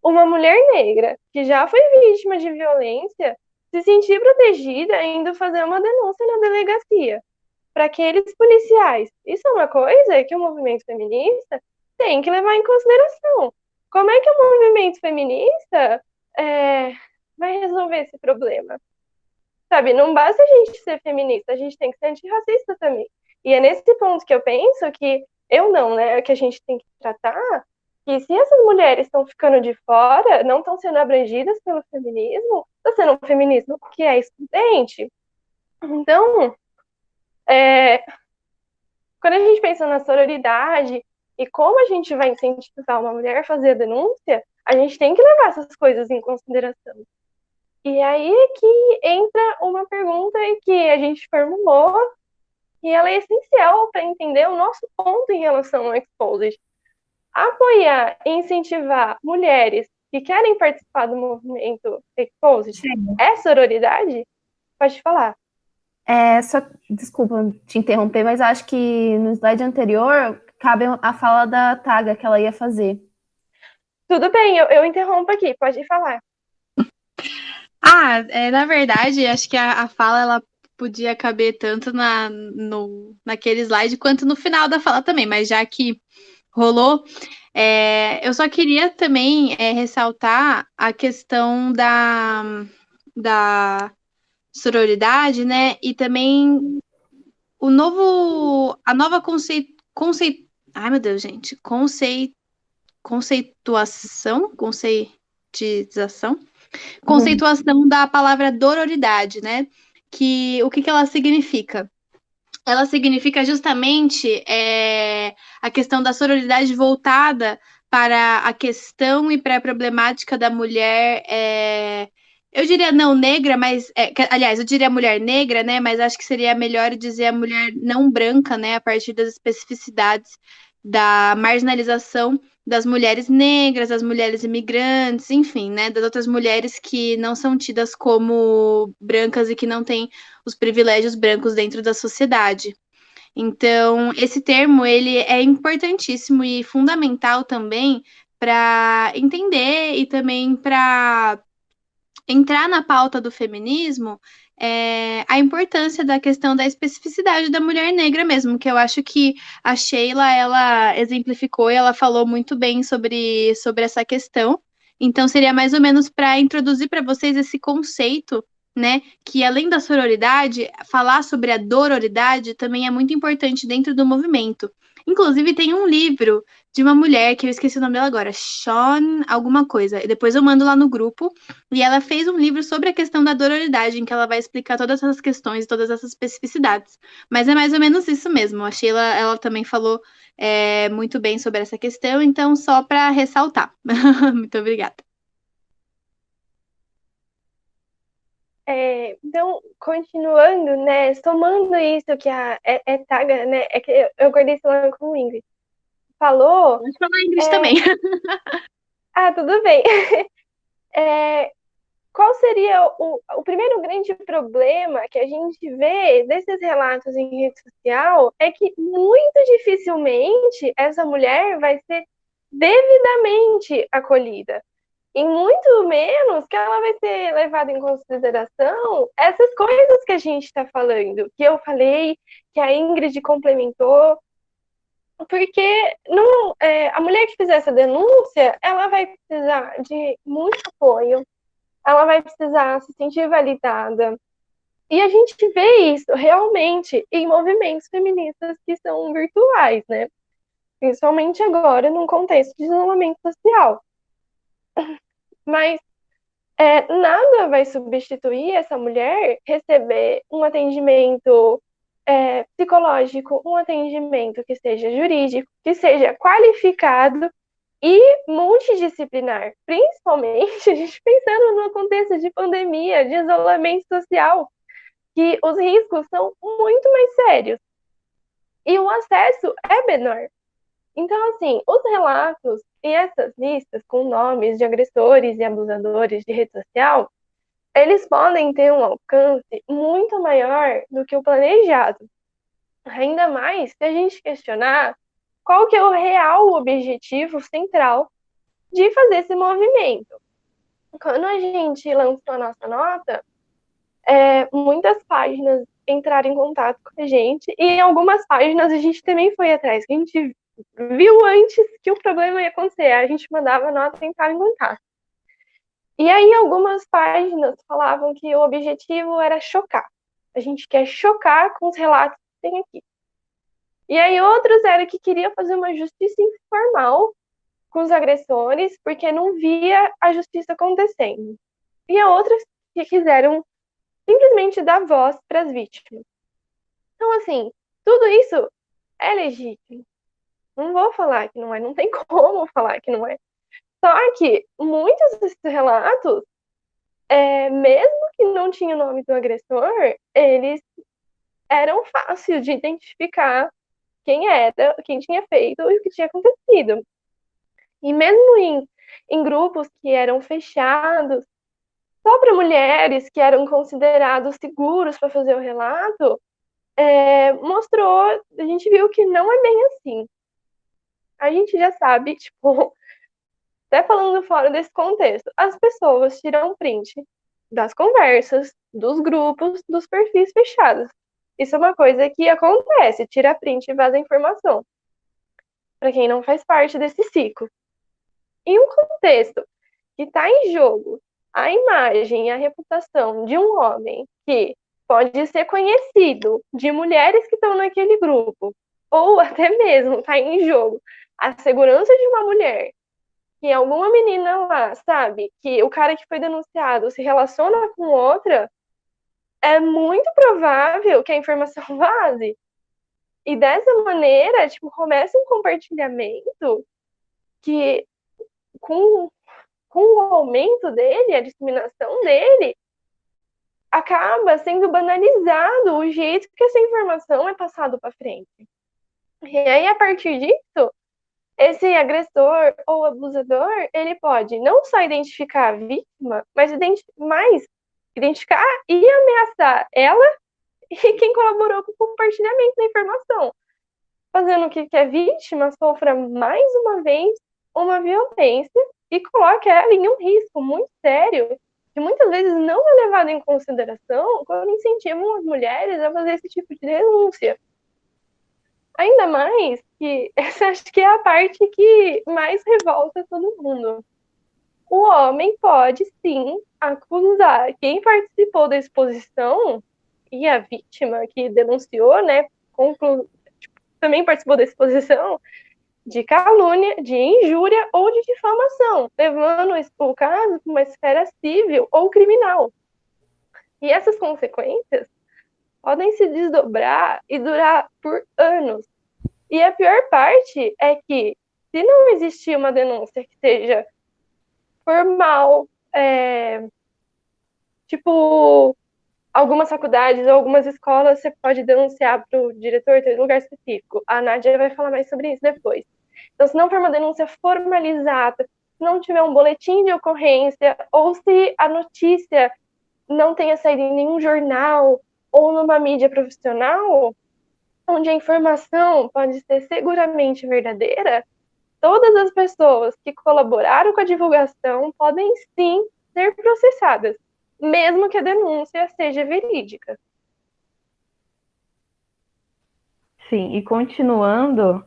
uma mulher negra que já foi vítima de violência se sentir protegida e indo fazer uma denúncia na delegacia para aqueles policiais? Isso é uma coisa que o movimento feminista tem que levar em consideração. Como é que o movimento feminista vai resolver esse problema? Sabe, não basta a gente ser feminista, a gente tem que ser antirracista também. E é nesse ponto que eu penso que eu não, né, que a gente tem que tratar que se essas mulheres estão ficando de fora, não estão sendo abrangidas pelo feminismo, está sendo um feminismo que é excludente. Então, quando a gente pensa na sororidade e como a gente vai incentivar uma mulher a fazer a denúncia, A gente tem que levar essas coisas em consideração. E aí é que entra uma pergunta que a gente formulou e ela é essencial para entender o nosso ponto em relação ao Exposed. Apoiar e incentivar mulheres que querem participar do movimento Exposed é sororidade? Pode falar. Desculpa te interromper, mas acho que no slide anterior cabe a fala da Taga que ela ia fazer. Tudo bem, eu interrompo aqui, pode falar. Na verdade, acho que a fala ela podia caber tanto naquele slide quanto no final da fala também, mas já que rolou, eu só queria também ressaltar a questão da sororidade, né? E também a nova ai meu Deus, gente, conceituação da palavra dororidade, né? O que ela significa? Ela significa justamente a questão da sororidade voltada para a questão e para a problemática da mulher, eu diria não negra, mas, aliás, eu diria mulher negra, né, mas acho que seria melhor dizer a mulher não branca, né, a partir das especificidades da marginalização das mulheres negras, das mulheres imigrantes, enfim, né, das outras mulheres que não são tidas como brancas e que não têm os privilégios brancos dentro da sociedade. Então, esse termo ele é importantíssimo e fundamental também para entender e também para entrar na pauta do feminismo a importância da questão da especificidade da mulher negra mesmo, que eu acho que a Sheila, ela exemplificou e ela falou muito bem sobre essa questão. Então, seria mais ou menos para introduzir para vocês esse conceito, né, que além da sororidade, falar sobre a dororidade também é muito importante dentro do movimento. Inclusive, tem um livro de uma mulher, que eu esqueci o nome dela agora, Sean alguma coisa, e depois eu mando lá no grupo, e ela fez um livro sobre a questão da dororidade, em que ela vai explicar todas essas questões, todas essas especificidades. Mas é mais ou menos isso mesmo. A Sheila, ela também falou muito bem sobre essa questão, então só para ressaltar. Muito obrigada. Então, continuando, né, somando isso que a Taga, né, é que eu guardei esse nome com o Ingrid, falou... Pode falar Ingrid também. Tudo bem. Qual seria o primeiro grande problema que a gente vê desses relatos em rede social é que muito dificilmente essa mulher vai ser devidamente acolhida. E muito menos que ela vai ser levada em consideração essas coisas que a gente está falando, que eu falei, que a Ingrid complementou, porque a mulher que fizer essa denúncia, ela vai precisar de muito apoio, ela vai precisar se sentir validada. E a gente vê isso realmente em movimentos feministas que são virtuais, né? Principalmente agora, num contexto de isolamento social. Mas nada vai substituir essa mulher receber um atendimento psicológico, um atendimento que seja jurídico, que seja qualificado e multidisciplinar. Principalmente a gente pensando no contexto de pandemia, de isolamento social, que os riscos são muito mais sérios e o acesso é menor. Então, assim, os relatos e essas listas com nomes de agressores e abusadores de rede social, eles podem ter um alcance muito maior do que o planejado. Ainda mais se a gente questionar qual que é o real objetivo central de fazer esse movimento. Quando a gente lançou a nossa nota, muitas páginas entraram em contato com a gente, e em algumas páginas a gente também foi atrás, que a gente viu antes que o problema ia acontecer, a gente mandava a nota e entrava em contato. E aí algumas páginas falavam que o objetivo era chocar. A gente quer chocar com os relatos que tem aqui. E aí outros eram que queriam fazer uma justiça informal com os agressores, porque não via a justiça acontecendo. E há outras que quiseram simplesmente dar voz para as vítimas. Então, assim, tudo isso é legítimo. Não vou falar que não é, não tem como falar que não é. Só que muitos desses relatos, mesmo que não tinha o nome do agressor, eles eram fáceis de identificar quem era, quem tinha feito e o que tinha acontecido. E mesmo em grupos que eram fechados, só para mulheres que eram considerados seguros para fazer o relato, a gente viu que não é bem assim. A gente já sabe, tipo, até falando fora desse contexto, as pessoas tiram print das conversas, dos grupos, dos perfis fechados. Isso é uma coisa que acontece, tira print e vaza informação. Para quem não faz parte desse ciclo. Em um contexto que está em jogo a imagem e a reputação de um homem que pode ser conhecido de mulheres que estão naquele grupo, ou até mesmo está em jogo a segurança de uma mulher, que alguma menina lá sabe que o cara que foi denunciado se relaciona com outra, é muito provável que a informação vaze. E dessa maneira, tipo, começa um compartilhamento que, com o aumento dele, a disseminação dele, acaba sendo banalizado o jeito que essa informação é passada para frente. E aí, a partir disso, esse agressor ou abusador, ele pode não só identificar a vítima, mas identificar e ameaçar ela e quem colaborou com o compartilhamento da informação, fazendo com que a vítima sofra mais uma vez uma violência e coloque ela em um risco muito sério, que muitas vezes não é levado em consideração quando incentivam as mulheres a fazer esse tipo de denúncia. Ainda mais que essa acho que é a parte que mais revolta todo mundo. O homem pode, sim, acusar quem participou da exposição e a vítima que denunciou, né, também participou da exposição, de calúnia, de injúria ou de difamação, levando o caso para uma esfera civil ou criminal. E essas consequências podem se desdobrar e durar por anos. E a pior parte é que, se não existir uma denúncia que seja formal, tipo, algumas faculdades ou algumas escolas, você pode denunciar para o diretor ter lugar específico. A Nádia vai falar mais sobre isso depois. Então, se não for uma denúncia formalizada, se não tiver um boletim de ocorrência, ou se a notícia não tenha saído em nenhum jornal ou numa mídia profissional, onde a informação pode ser seguramente verdadeira, todas as pessoas que colaboraram com a divulgação podem sim ser processadas, mesmo que a denúncia seja verídica. Sim, e continuando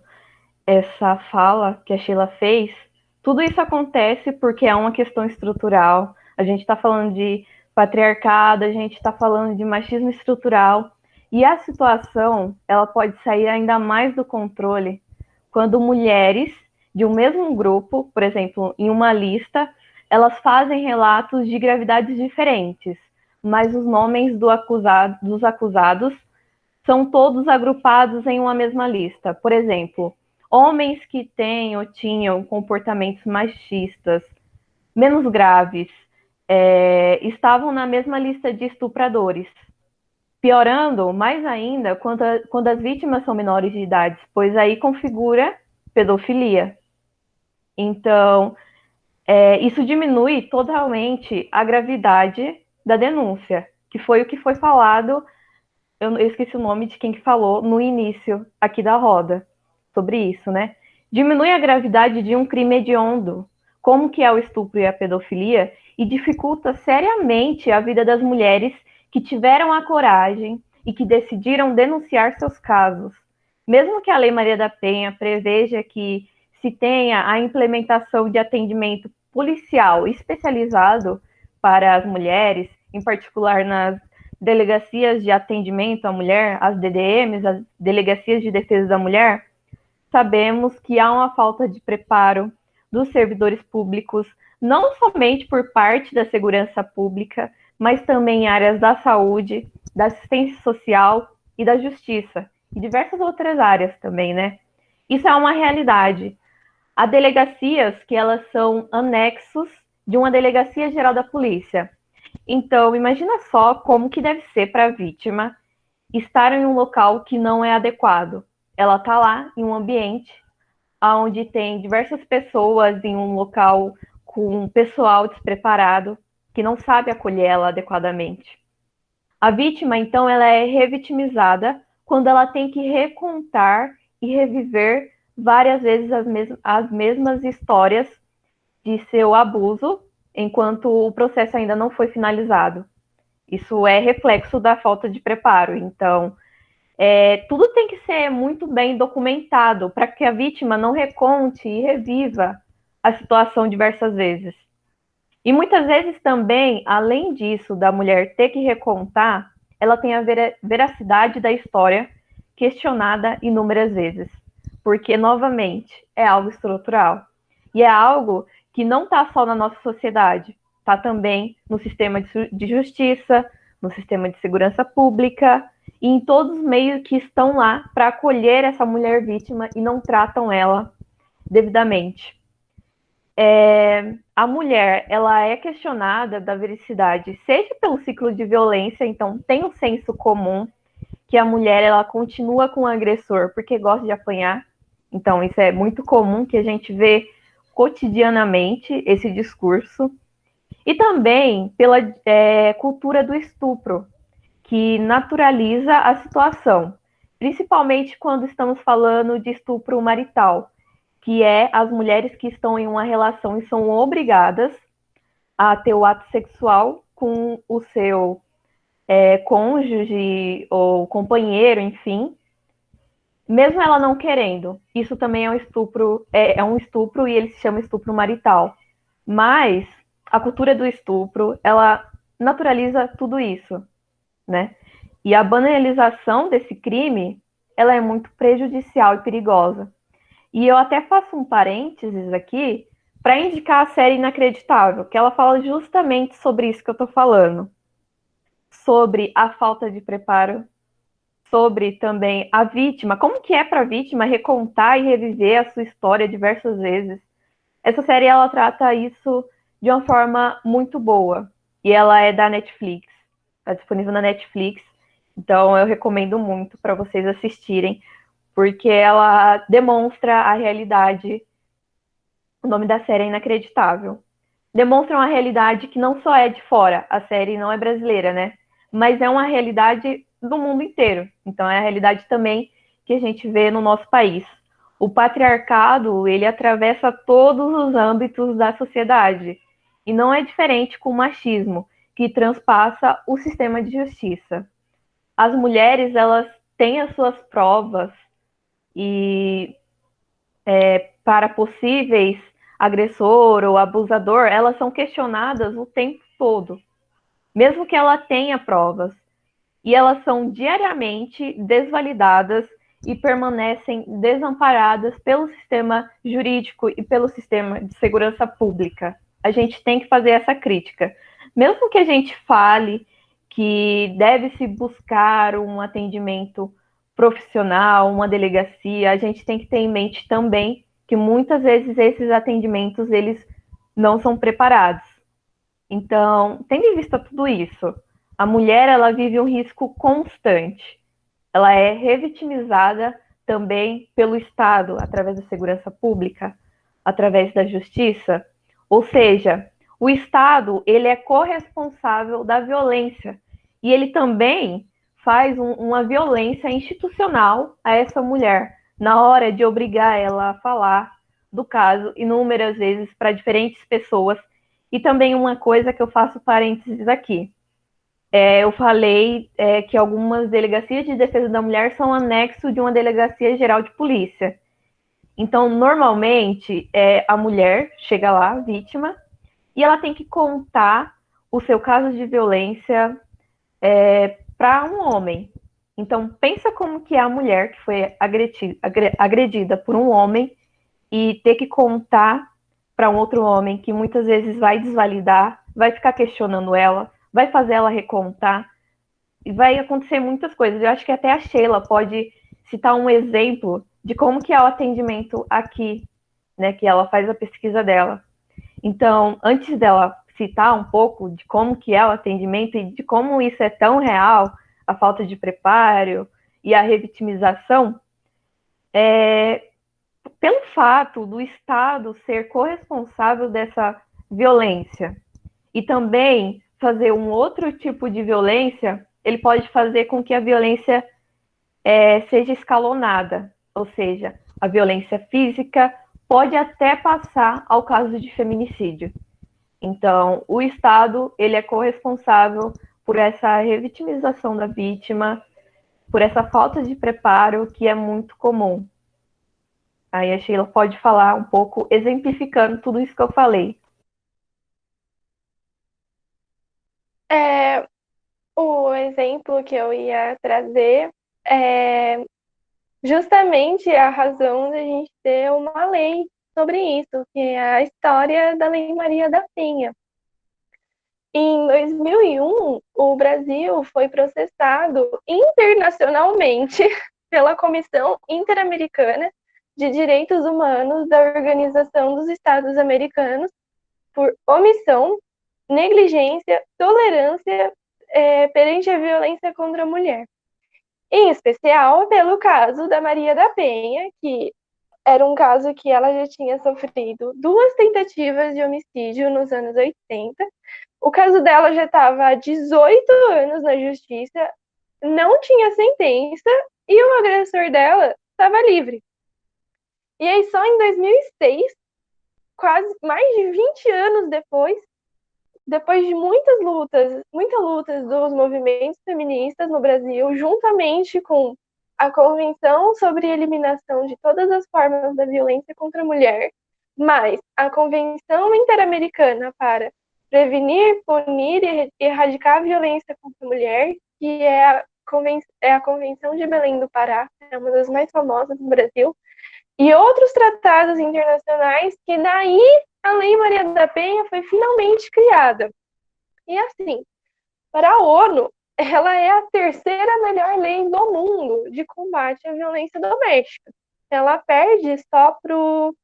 essa fala que a Sheila fez, tudo isso acontece porque é uma questão estrutural. A gente está falando de patriarcado, a gente está falando de machismo estrutural, e a situação ela pode sair ainda mais do controle quando mulheres de um mesmo grupo, por exemplo, em uma lista, elas fazem relatos de gravidades diferentes, mas os nomes dos acusados são todos agrupados em uma mesma lista. Por exemplo, homens que têm ou tinham comportamentos machistas menos graves estavam na mesma lista de estupradores. Piorando mais ainda quando as vítimas são menores de idade, pois aí configura pedofilia. Então, isso diminui totalmente a gravidade da denúncia, que foi o que foi falado, eu esqueci o nome de quem que falou no início aqui da roda, sobre isso, né? Diminui a gravidade de um crime hediondo, como que é o estupro e a pedofilia, e dificulta seriamente a vida das mulheres que tiveram a coragem e que decidiram denunciar seus casos. Mesmo que a Lei Maria da Penha preveja que se tenha a implementação de atendimento policial especializado para as mulheres, em particular nas delegacias de atendimento à mulher, as DDMs, as Delegacias de Defesa da Mulher, sabemos que há uma falta de preparo dos servidores públicos, não somente por parte da segurança pública, mas também em áreas da saúde, da assistência social e da justiça, e diversas outras áreas também, né? Isso é uma realidade. Há delegacias que elas são anexos de uma delegacia geral da polícia. Então, imagina só como que deve ser para a vítima estar em um local que não é adequado. Ela está lá em um ambiente onde tem diversas pessoas, em um local com um pessoal despreparado, que não sabe acolher ela adequadamente. A vítima, então, ela é revitimizada quando ela tem que recontar e reviver várias vezes as mesmas histórias de seu abuso, enquanto o processo ainda não foi finalizado. Isso é reflexo da falta de preparo. Então, tudo tem que ser muito bem documentado para que a vítima não reconte e reviva a situação diversas vezes. E muitas vezes também, além disso, da mulher ter que recontar, ela tem a veracidade da história questionada inúmeras vezes. Porque, novamente, é algo estrutural. E é algo que não está só na nossa sociedade, está também no sistema de justiça, no sistema de segurança pública e em todos os meios que estão lá para acolher essa mulher vítima e não tratam ela devidamente. A mulher, ela é questionada da veracidade, seja pelo ciclo de violência, então tem um senso comum que a mulher, ela continua com o agressor porque gosta de apanhar, então isso é muito comum que a gente vê cotidianamente esse discurso, e também pela cultura do estupro, que naturaliza a situação, principalmente quando estamos falando de estupro marital, que é as mulheres que estão em uma relação e são obrigadas a ter o ato sexual com o seu cônjuge ou companheiro, enfim, mesmo ela não querendo. Isso também é um estupro, um estupro e ele se chama estupro marital. Mas a cultura do estupro, ela naturaliza tudo isso, né? E a banalização desse crime, ela é muito prejudicial e perigosa. E eu até faço um parênteses aqui para indicar a série Inacreditável, que ela fala justamente sobre isso que eu estou falando. Sobre a falta de preparo, sobre também a vítima, como que é para a vítima recontar e reviver a sua história diversas vezes. Essa série, ela trata isso de uma forma muito boa, e ela é da Netflix, está disponível na Netflix, então eu recomendo muito para vocês assistirem, porque ela demonstra a realidade. O nome da série é Inacreditável. Demonstra uma realidade que não só é de fora, a série não é brasileira, né? Mas é uma realidade do mundo inteiro. Então é a realidade também que a gente vê no nosso país. O patriarcado, ele atravessa todos os âmbitos da sociedade. E não é diferente com o machismo, que transpassa o sistema de justiça. As mulheres, elas têm as suas provas e para possíveis agressor ou abusador, elas são questionadas o tempo todo, mesmo que ela tenha provas. E elas são diariamente desvalidadas e permanecem desamparadas pelo sistema jurídico e pelo sistema de segurança pública. A gente tem que fazer essa crítica. Mesmo que a gente fale que deve-se buscar um atendimento profissional, uma delegacia, a gente tem que ter em mente também que muitas vezes esses atendimentos, eles não são preparados. Então, tendo em vista tudo isso, a mulher, ela vive um risco constante. Ela é revitimizada também pelo Estado, através da segurança pública, através da justiça. Ou seja, o Estado, ele é corresponsável da violência. E ele também faz uma violência institucional a essa mulher, na hora de obrigar ela a falar do caso inúmeras vezes para diferentes pessoas. E também uma coisa que eu faço parênteses aqui. Eu falei que algumas delegacias de defesa da mulher são anexo de uma delegacia geral de polícia. Então, normalmente, a mulher chega lá, vítima, e ela tem que contar o seu caso de violência para um homem. Então, pensa como que é a mulher que foi agredida por um homem e ter que contar para um outro homem que muitas vezes vai desvalidar, vai ficar questionando ela, vai fazer ela recontar, e vai acontecer muitas coisas. Eu acho que até a Sheila pode citar um exemplo de como que é o atendimento aqui né, que ela faz a pesquisa dela. Então, antes dela citar um pouco de como que é o atendimento e de como isso é tão real, a falta de preparo e a revitimização, pelo fato do Estado ser corresponsável dessa violência e também fazer um outro tipo de violência, ele pode fazer com que a violência seja escalonada, ou seja, a violência física pode até passar ao caso de feminicídio. Então, o Estado, ele é corresponsável por essa revitimização da vítima, por essa falta de preparo que é muito comum. Aí a Sheila pode falar um pouco, exemplificando tudo isso que eu falei. O exemplo que eu ia trazer é justamente a razão da gente ter uma lei sobre isso, que é a história da Lei Maria da Penha. Em 2001, o Brasil foi processado internacionalmente pela Comissão Interamericana de Direitos Humanos da Organização dos Estados Americanos por omissão, negligência, tolerância perante a violência contra a mulher. Em especial pelo caso da Maria da Penha, que era um caso que ela já tinha sofrido 2 tentativas de homicídio nos anos 80. O caso dela já estava há 18 anos na justiça, não tinha sentença e o agressor dela estava livre. E aí só em 2006, quase mais de 20 anos depois de muitas lutas dos movimentos feministas no Brasil, juntamente com a Convenção sobre a Eliminação de Todas as Formas da Violência contra a Mulher, mais a Convenção Interamericana para Prevenir, Punir e Erradicar a Violência contra a Mulher, que é a Convenção de Belém do Pará, é uma das mais famosas do Brasil, e outros tratados internacionais que daí a Lei Maria da Penha foi finalmente criada. E assim, para a ONU, ela é a 3ª melhor lei do mundo de combate à violência doméstica. Ela perde só para o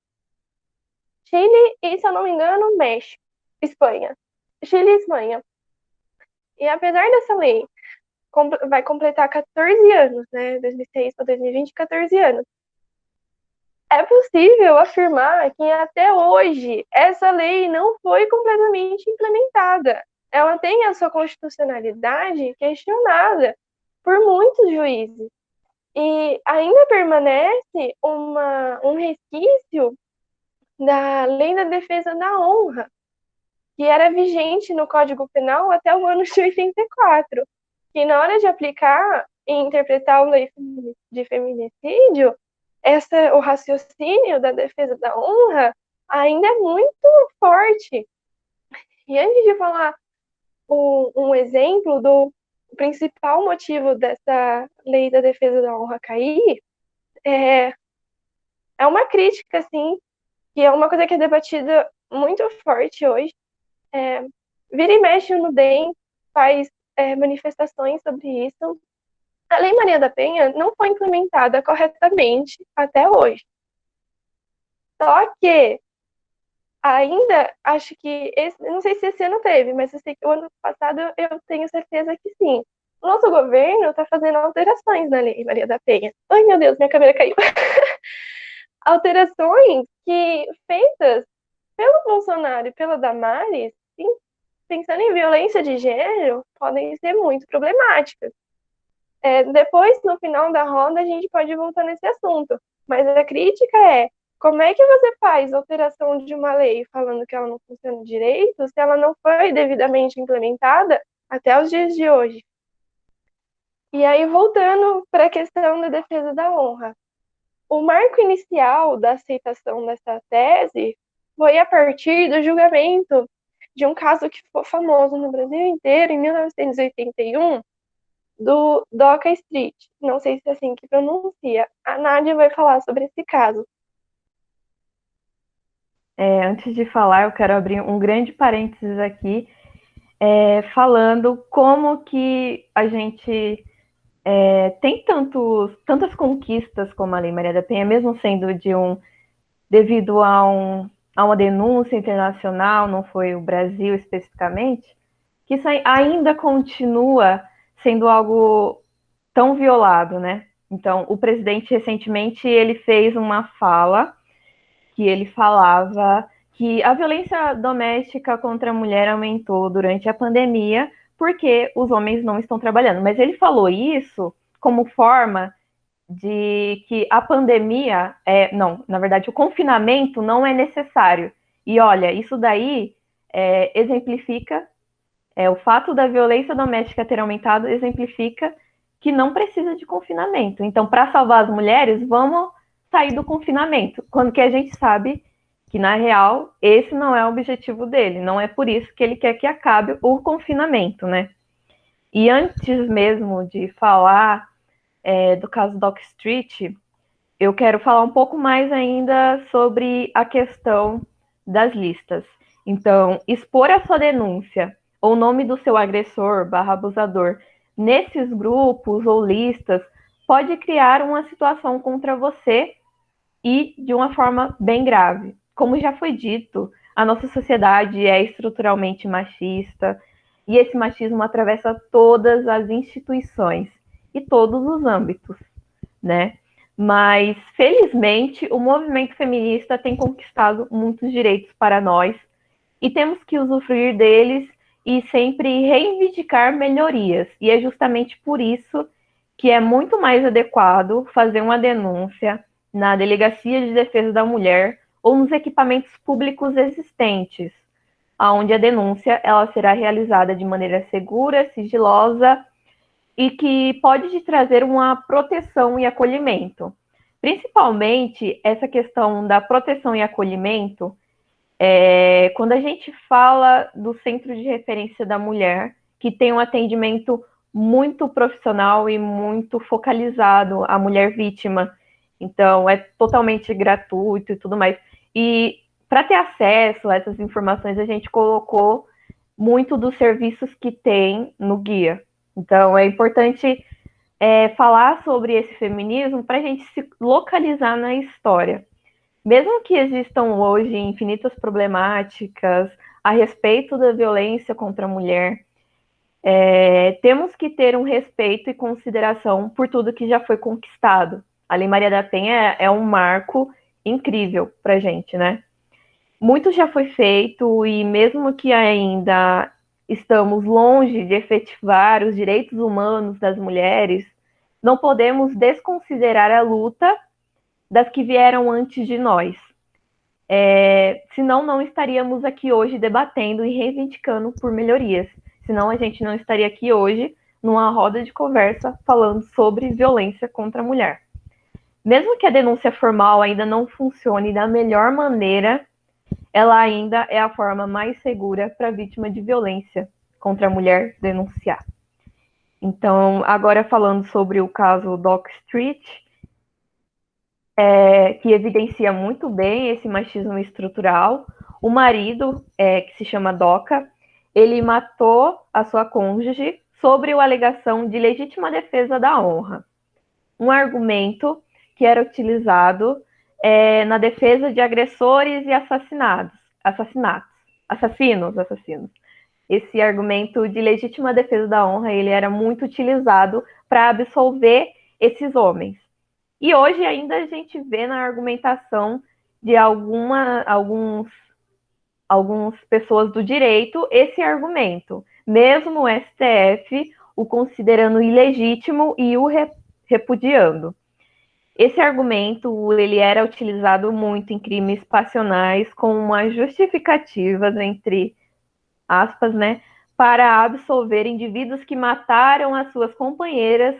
Chile e, se eu não me engano, México, Espanha. Chile e Espanha. E apesar dessa lei vai completar 14 anos, né? 2006 para 2020, 14 anos. É possível afirmar que até hoje essa lei não foi completamente implementada. Ela tem a sua constitucionalidade questionada por muitos juízes. E ainda permanece um resquício da Lei da Defesa da Honra, que era vigente no Código Penal até o ano de 84, que na hora de aplicar e interpretar a lei de feminicídio, o raciocínio da defesa da honra ainda é muito forte. E antes de falar um exemplo do principal motivo dessa lei da defesa da honra cair, é uma crítica, assim, que é uma coisa que é debatida muito forte hoje. Vira e mexe no DEM, faz manifestações sobre isso. A Lei Maria da Penha não foi implementada corretamente até hoje. Só que ainda acho que não sei se esse ano teve, mas eu sei que o ano passado eu tenho certeza que sim. O nosso governo está fazendo alterações na Lei Maria da Penha. Ai, meu Deus, minha câmera caiu. Alterações que feitas pelo Bolsonaro e pela Damares, sim, pensando em violência de gênero, podem ser muito problemáticas. Depois, no final da roda, a gente pode voltar nesse assunto. Mas a crítica é: como é que você faz alteração de uma lei falando que ela não funciona direito se ela não foi devidamente implementada até os dias de hoje? E aí, voltando para a questão da defesa da honra. O marco inicial da aceitação dessa tese foi a partir do julgamento de um caso que ficou famoso no Brasil inteiro, em 1981, do Doca Street. Não sei se é assim que pronuncia. A Nádia vai falar sobre esse caso. Antes de falar, eu quero abrir um grande parênteses aqui, falando como que a gente tem tantas conquistas como a Lei Maria da Penha, mesmo sendo de um devido a uma denúncia internacional, não foi o Brasil especificamente, que isso ainda continua sendo algo tão violado, né? Então, o presidente recentemente ele fez uma fala que ele falava que a violência doméstica contra a mulher aumentou durante a pandemia porque os homens não estão trabalhando. Mas ele falou isso como forma de que a pandemia não, na verdade, o confinamento não é necessário. E olha, isso daí exemplifica o fato da violência doméstica ter aumentado, exemplifica que não precisa de confinamento. Então, para salvar as mulheres, vamos sair do confinamento, quando que a gente sabe que, na real, esse não é o objetivo dele, não é por isso que ele quer que acabe o confinamento, né? E antes mesmo de falar do caso Dock Street, eu quero falar um pouco mais ainda sobre a questão das listas. Então, expor a sua denúncia ou o nome do seu agressor / abusador nesses grupos ou listas pode criar uma situação contra você e de uma forma bem grave. Como já foi dito, a nossa sociedade é estruturalmente machista e esse machismo atravessa todas as instituições e todos os âmbitos, né? Mas, felizmente, o movimento feminista tem conquistado muitos direitos para nós e temos que usufruir deles e sempre reivindicar melhorias. E é justamente por isso que é muito mais adequado fazer uma denúncia na Delegacia de Defesa da Mulher ou nos equipamentos públicos existentes, onde a denúncia ela será realizada de maneira segura, sigilosa e que pode te trazer uma proteção e acolhimento. Principalmente essa questão da proteção e acolhimento, quando a gente fala do Centro de Referência da Mulher, que tem um atendimento muito profissional e muito focalizado à mulher vítima. Então, é totalmente gratuito e tudo mais. E para ter acesso a essas informações, a gente colocou muito dos serviços que tem no guia. Então, é importante falar sobre esse feminismo para a gente se localizar na história. Mesmo que existam hoje infinitas problemáticas a respeito da violência contra a mulher, temos que ter um respeito e consideração por tudo que já foi conquistado. A Lei Maria da Penha é um marco incrível para a gente, né? Muito já foi feito e mesmo que ainda estamos longe de efetivar os direitos humanos das mulheres, não podemos desconsiderar a luta das que vieram antes de nós. Senão não estaríamos aqui hoje debatendo e reivindicando por melhorias. Senão a gente não estaria aqui hoje numa roda de conversa falando sobre violência contra a mulher. Mesmo que a denúncia formal ainda não funcione da melhor maneira, ela ainda é a forma mais segura para a vítima de violência contra a mulher denunciar. Então, agora falando sobre o caso Dock Street, que evidencia muito bem esse machismo estrutural. O marido, que se chama Doca, ele matou a sua cônjuge sobre a alegação de legítima defesa da honra. Um argumento que era utilizado na defesa de agressores e assassinos. Esse argumento de legítima defesa da honra, ele era muito utilizado para absolver esses homens. E hoje ainda a gente vê na argumentação de algumas pessoas do direito esse argumento, mesmo o STF o considerando ilegítimo e o repudiando. Esse argumento ele era utilizado muito em crimes passionais com uma justificativa, entre aspas, né, para absolver indivíduos que mataram as suas companheiras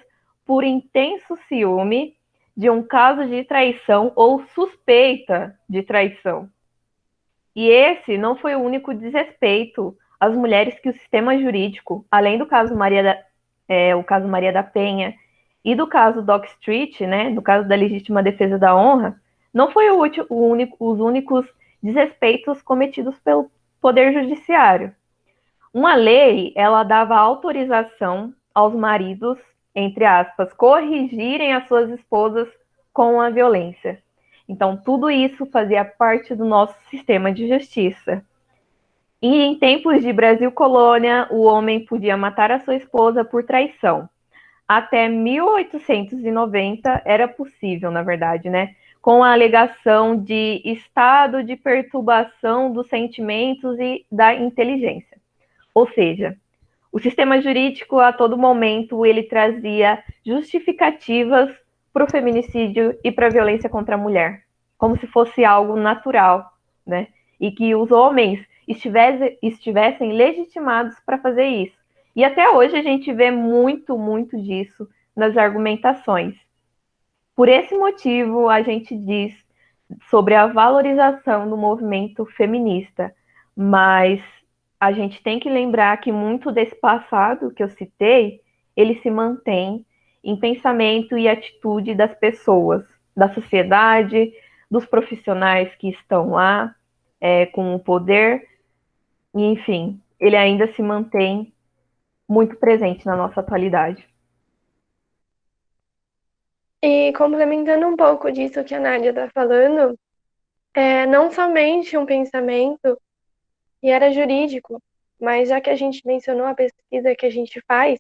por intenso ciúme de um caso de traição ou suspeita de traição. E esse não foi o único desrespeito às mulheres que o sistema jurídico, além do caso Maria da Penha e do caso Dock Street, né, no caso da legítima defesa da honra, não foi os únicos desrespeitos cometidos pelo Poder Judiciário. Uma lei, ela dava autorização aos maridos, entre aspas, corrigirem as suas esposas com a violência. Então, tudo isso fazia parte do nosso sistema de justiça. E em tempos de Brasil colônia, o homem podia matar a sua esposa por traição. Até 1890 era possível, na verdade, né? Com a alegação de estado de perturbação dos sentimentos e da inteligência. Ou seja, o sistema jurídico, a todo momento, ele trazia justificativas para o feminicídio e para a violência contra a mulher, como se fosse algo natural, né? E que os homens estivessem legitimados para fazer isso. E até hoje a gente vê muito, muito disso nas argumentações. Por esse motivo, a gente diz sobre a valorização do movimento feminista, mas a gente tem que lembrar que muito desse passado que eu citei, ele se mantém em pensamento e atitude das pessoas, da sociedade, dos profissionais que estão lá, com o poder, e, enfim, ele ainda se mantém muito presente na nossa atualidade. E complementando um pouco disso que a Nádia está falando, não somente um pensamento e era jurídico, mas já que a gente mencionou a pesquisa que a gente faz,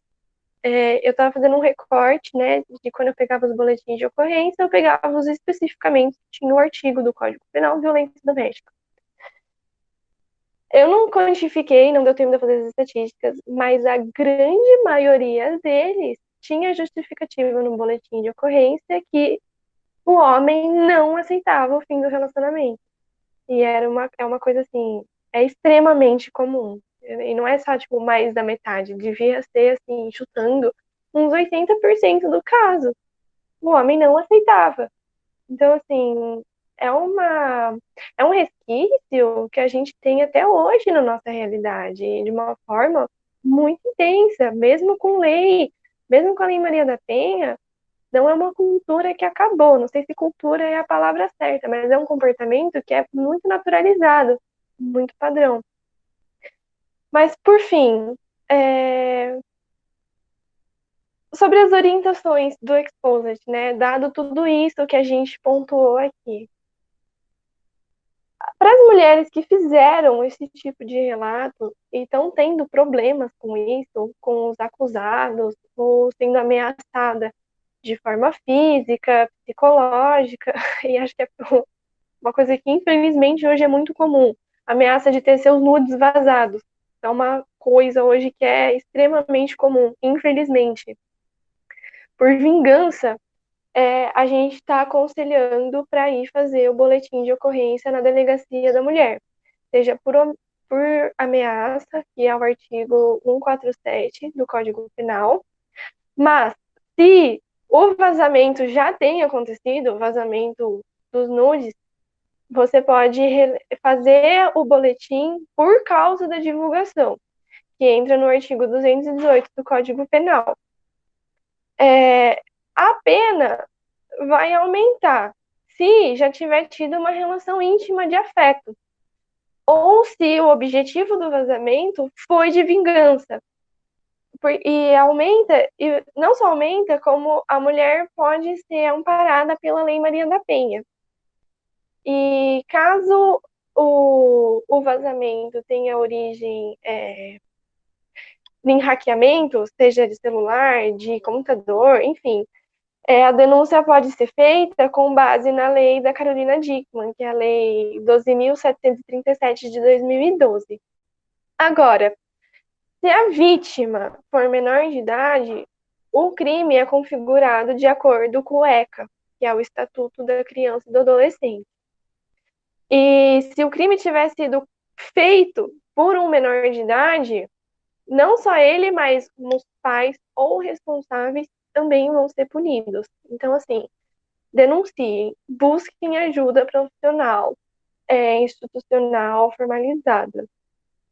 eu estava fazendo um recorte, né, de quando eu pegava os boletins de ocorrência, eu pegava os especificamente, tinha o artigo do Código Penal, violência doméstica. Eu não quantifiquei, não deu tempo de fazer as estatísticas, mas a grande maioria deles tinha justificativa no boletim de ocorrência que o homem não aceitava o fim do relacionamento. E é uma coisa assim, é extremamente comum. E não é só, tipo, mais da metade. Devia ser, assim, chutando uns 80% do caso. O homem não aceitava. Então, assim, é uma, é um resquício que a gente tem até hoje na nossa realidade, de uma forma muito intensa, mesmo com lei, mesmo com a Lei Maria da Penha, não é uma cultura que acabou. Não sei se cultura é a palavra certa, mas é um comportamento que é muito naturalizado, muito padrão. Mas, por fim, sobre as orientações do Exposed, né? Dado tudo isso que a gente pontuou aqui. Para as mulheres que fizeram esse tipo de relato e estão tendo problemas com isso, com os acusados, ou sendo ameaçada de forma física, psicológica, e acho que é uma coisa que infelizmente hoje é muito comum, ameaça de ter seus nudes vazados. É uma coisa hoje que é extremamente comum, infelizmente. Por vingança, a gente está aconselhando para ir fazer o boletim de ocorrência na delegacia da mulher, seja por ameaça, que é o artigo 147 do Código Penal, mas se o vazamento já tem acontecido, o vazamento dos nudes, você pode fazer o boletim por causa da divulgação, que entra no artigo 218 do Código Penal. A pena vai aumentar se já tiver tido uma relação íntima de afeto, ou se o objetivo do vazamento foi de vingança. E aumenta, e não só aumenta, como a mulher pode ser amparada pela Lei Maria da Penha. E caso o vazamento tenha origem em hackeamento, seja de celular, de computador, enfim, a denúncia pode ser feita com base na lei da Carolina Dickmann, que é a Lei 12.737 de 2012. Agora, se a vítima for menor de idade, o crime é configurado de acordo com o ECA, que é o Estatuto da Criança e do Adolescente. E se o crime tiver sido feito por um menor de idade, não só ele, mas os pais ou responsáveis também vão ser punidos. Então, assim, denunciem, busquem ajuda profissional, institucional, formalizada.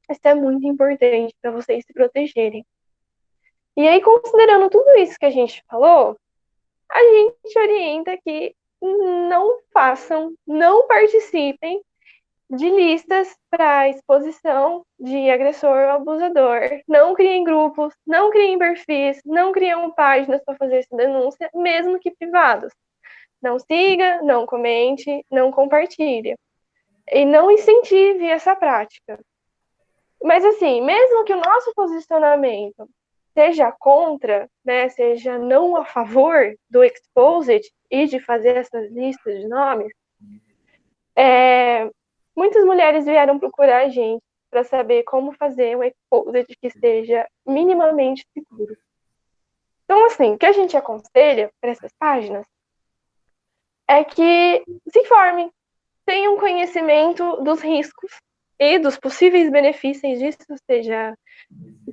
Isso é muito importante para vocês se protegerem. E aí, considerando tudo isso que a gente falou, a gente orienta que não façam, não participem de listas para exposição de agressor ou abusador. Não criem grupos, não criem perfis, não criem páginas para fazer essa denúncia, mesmo que privados. Não siga, não comente, não compartilhe. E não incentive essa prática. Mas assim, mesmo que o nosso posicionamento seja contra, né, seja não a favor do exposed e de fazer essas listas de nomes, muitas mulheres vieram procurar a gente para saber como fazer um exposed que seja minimamente seguro. Então, assim, o que a gente aconselha para essas páginas é que se informem, tenham conhecimento dos riscos e dos possíveis benefícios disso, seja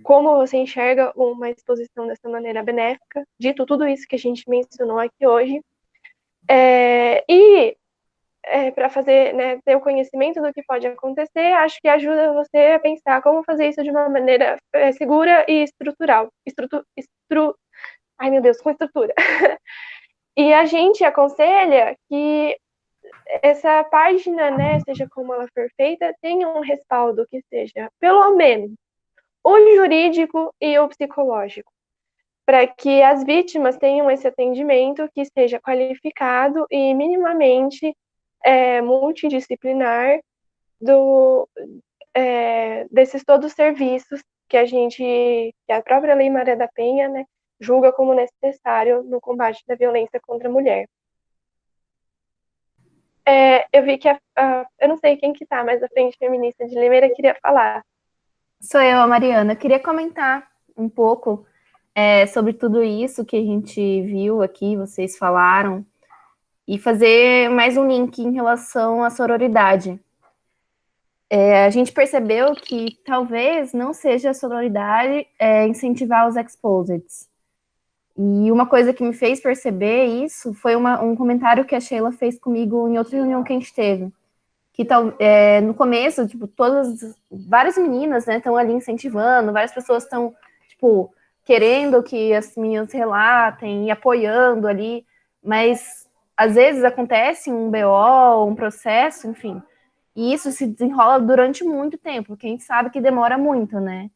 como você enxerga uma exposição dessa maneira benéfica, dito tudo isso que a gente mencionou aqui hoje, para fazer, né, ter o conhecimento do que pode acontecer, acho que ajuda você a pensar como fazer isso de uma maneira segura e estrutural. Ai, meu Deus, com estrutura. E a gente aconselha que essa página, né, seja como ela for feita, tenha um respaldo que seja, pelo menos, o jurídico e o psicológico, para que as vítimas tenham esse atendimento que seja qualificado e minimamente multidisciplinar desses todos os serviços que a própria Lei Maria da Penha, né, julga como necessário no combate da violência contra a mulher. Eu vi que eu não sei quem que tá, mas a Frente Feminista de Limeira queria falar. Sou eu, a Mariana. Eu queria comentar um pouco sobre tudo isso que a gente viu aqui, vocês falaram, e fazer mais um link em relação à sororidade. A gente percebeu que talvez não seja a sororidade incentivar os exposeds. E uma coisa que me fez perceber isso foi um comentário que a Sheila fez comigo em outra reunião que a gente teve. Que no começo, tipo, várias meninas, né, estão ali incentivando, várias pessoas estão, tipo, querendo que as meninas relatem e apoiando ali, mas às vezes acontece um BO, um processo, enfim, e isso se desenrola durante muito tempo, porque a gente sabe que demora muito, né?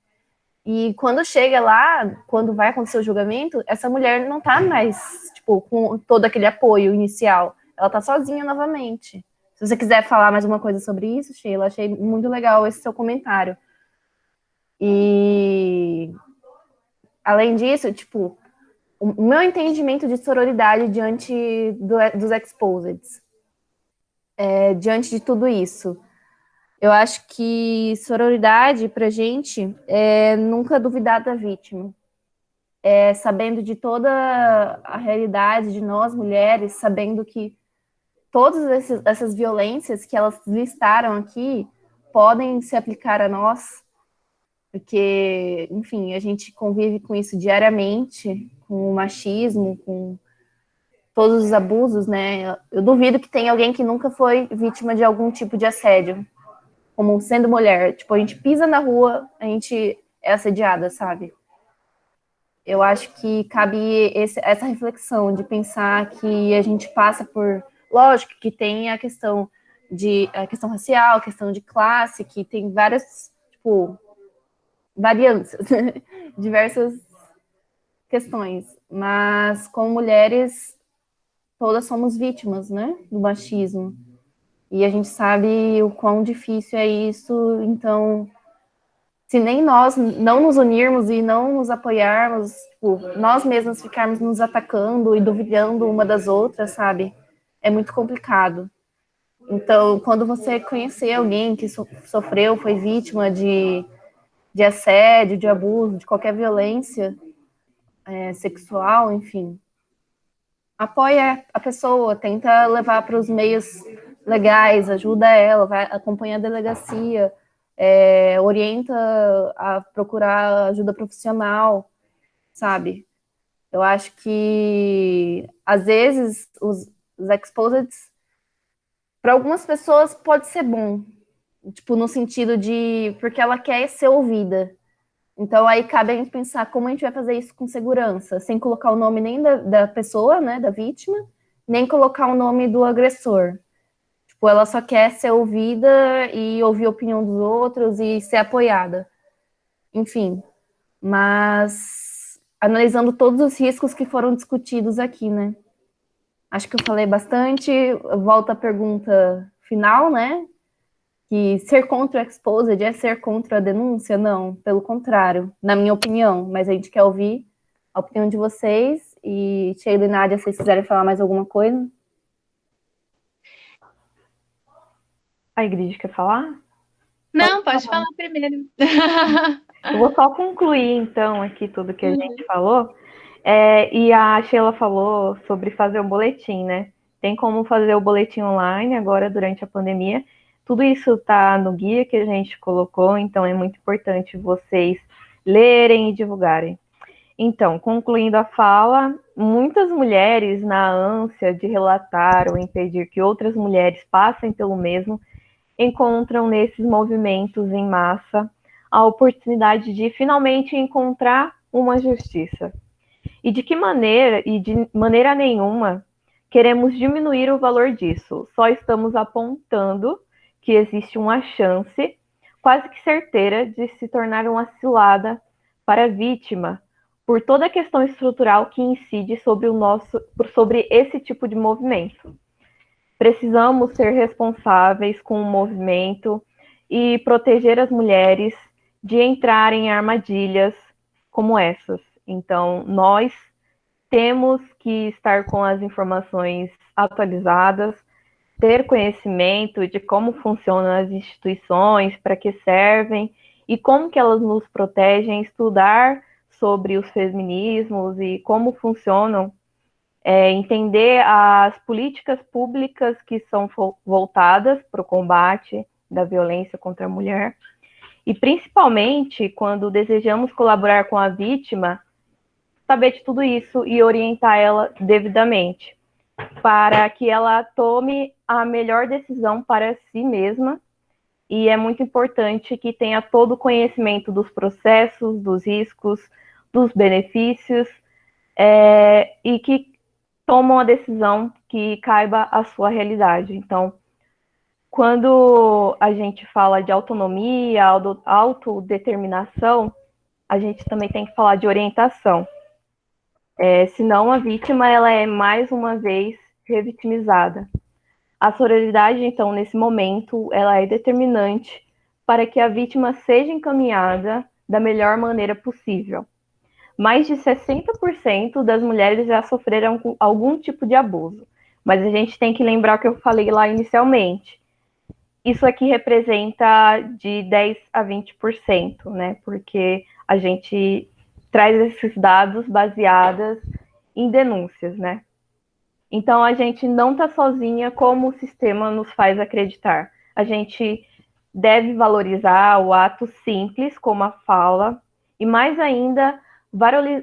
E quando chega lá, quando vai acontecer o julgamento, essa mulher não tá mais, tipo, com todo aquele apoio inicial, ela tá sozinha novamente. Se você quiser falar mais alguma coisa sobre isso, Sheila, achei muito legal esse seu comentário. E, além disso, tipo, o meu entendimento de sororidade diante dos exposeds, diante de tudo isso, eu acho que sororidade pra gente é nunca duvidar da vítima. Sabendo de toda a realidade de nós, mulheres, sabendo que todas essas violências que elas listaram aqui podem se aplicar a nós, porque, enfim, a gente convive com isso diariamente, com o machismo, com todos os abusos, né? Eu duvido que tenha alguém que nunca foi vítima de algum tipo de assédio, como sendo mulher. Tipo, a gente pisa na rua, a gente é assediada, sabe? Eu acho que cabe essa reflexão de pensar que a gente passa por... Lógico que tem a questão racial, a questão de classe, que tem várias, tipo, variantes, diversas questões. Mas, como mulheres, todas somos vítimas, né, do machismo. E a gente sabe o quão difícil é isso, então... Se nem nós não nos unirmos e não nos apoiarmos, tipo, nós mesmas ficarmos nos atacando e duvidando uma das outras, sabe? É muito complicado. Então, quando você conhecer alguém que sofreu, foi vítima de assédio, de abuso, de qualquer violência sexual, enfim, apoia a pessoa, tenta levar para os meios legais, ajuda ela, vai acompanhar a delegacia, orienta a procurar ajuda profissional, sabe? Eu acho que, às vezes, os exposeds, para algumas pessoas, pode ser bom, tipo, no sentido de, porque ela quer ser ouvida. Então, aí cabe a gente pensar como a gente vai fazer isso com segurança, sem colocar o nome nem da pessoa, né, da vítima, nem colocar o nome do agressor. Tipo, ela só quer ser ouvida e ouvir a opinião dos outros e ser apoiada. Enfim, mas analisando todos os riscos que foram discutidos aqui, né? Acho que eu falei bastante. Volto à pergunta final, né? Que ser contra o exposed é ser contra a denúncia? Não, pelo contrário, na minha opinião. Mas a gente quer ouvir a opinião de vocês. E Sheila e Nádia, se vocês quiserem falar mais alguma coisa. A Ingrid quer falar? Não, pode falar primeiro. Eu vou só concluir, então, aqui tudo que a gente falou. E a Sheila falou sobre fazer o boletim, né? Tem como fazer o boletim online agora, durante a pandemia. Tudo isso está no guia que a gente colocou, então é muito importante vocês lerem e divulgarem. Então, concluindo a fala, muitas mulheres, na ânsia de relatar ou impedir que outras mulheres passem pelo mesmo, encontram nesses movimentos em massa a oportunidade de finalmente encontrar uma justiça. E de que maneira, e de maneira nenhuma, queremos diminuir o valor disso. Só estamos apontando que existe uma chance, quase que certeira, de se tornar uma cilada para a vítima, por toda a questão estrutural que incide sobre esse tipo de movimento. Precisamos ser responsáveis com o movimento e proteger as mulheres de entrarem em armadilhas como essas. Então, nós temos que estar com as informações atualizadas, ter conhecimento de como funcionam as instituições, para que servem e como que elas nos protegem, estudar sobre os feminismos e como funcionam, entender as políticas públicas que são voltadas para o combate da violência contra a mulher. E principalmente quando desejamos colaborar com a vítima, saber de tudo isso e orientar ela devidamente, para que ela tome a melhor decisão para si mesma. E é muito importante que tenha todo o conhecimento dos processos, dos riscos, dos benefícios, e que tome uma decisão que caiba à sua realidade. Então, quando a gente fala de autonomia, autodeterminação, a gente também tem que falar de orientação. Senão a vítima ela é mais uma vez revitimizada. A sororidade, então, nesse momento, ela é determinante para que a vítima seja encaminhada da melhor maneira possível. Mais de 60% das mulheres já sofreram algum tipo de abuso. Mas a gente tem que lembrar o que eu falei lá inicialmente. Isso aqui representa de 10 a 20%, né? Porque a gente traz esses dados baseados em denúncias, né? Então, a gente não está sozinha como o sistema nos faz acreditar. A gente deve valorizar o ato simples, como a fala, e mais ainda,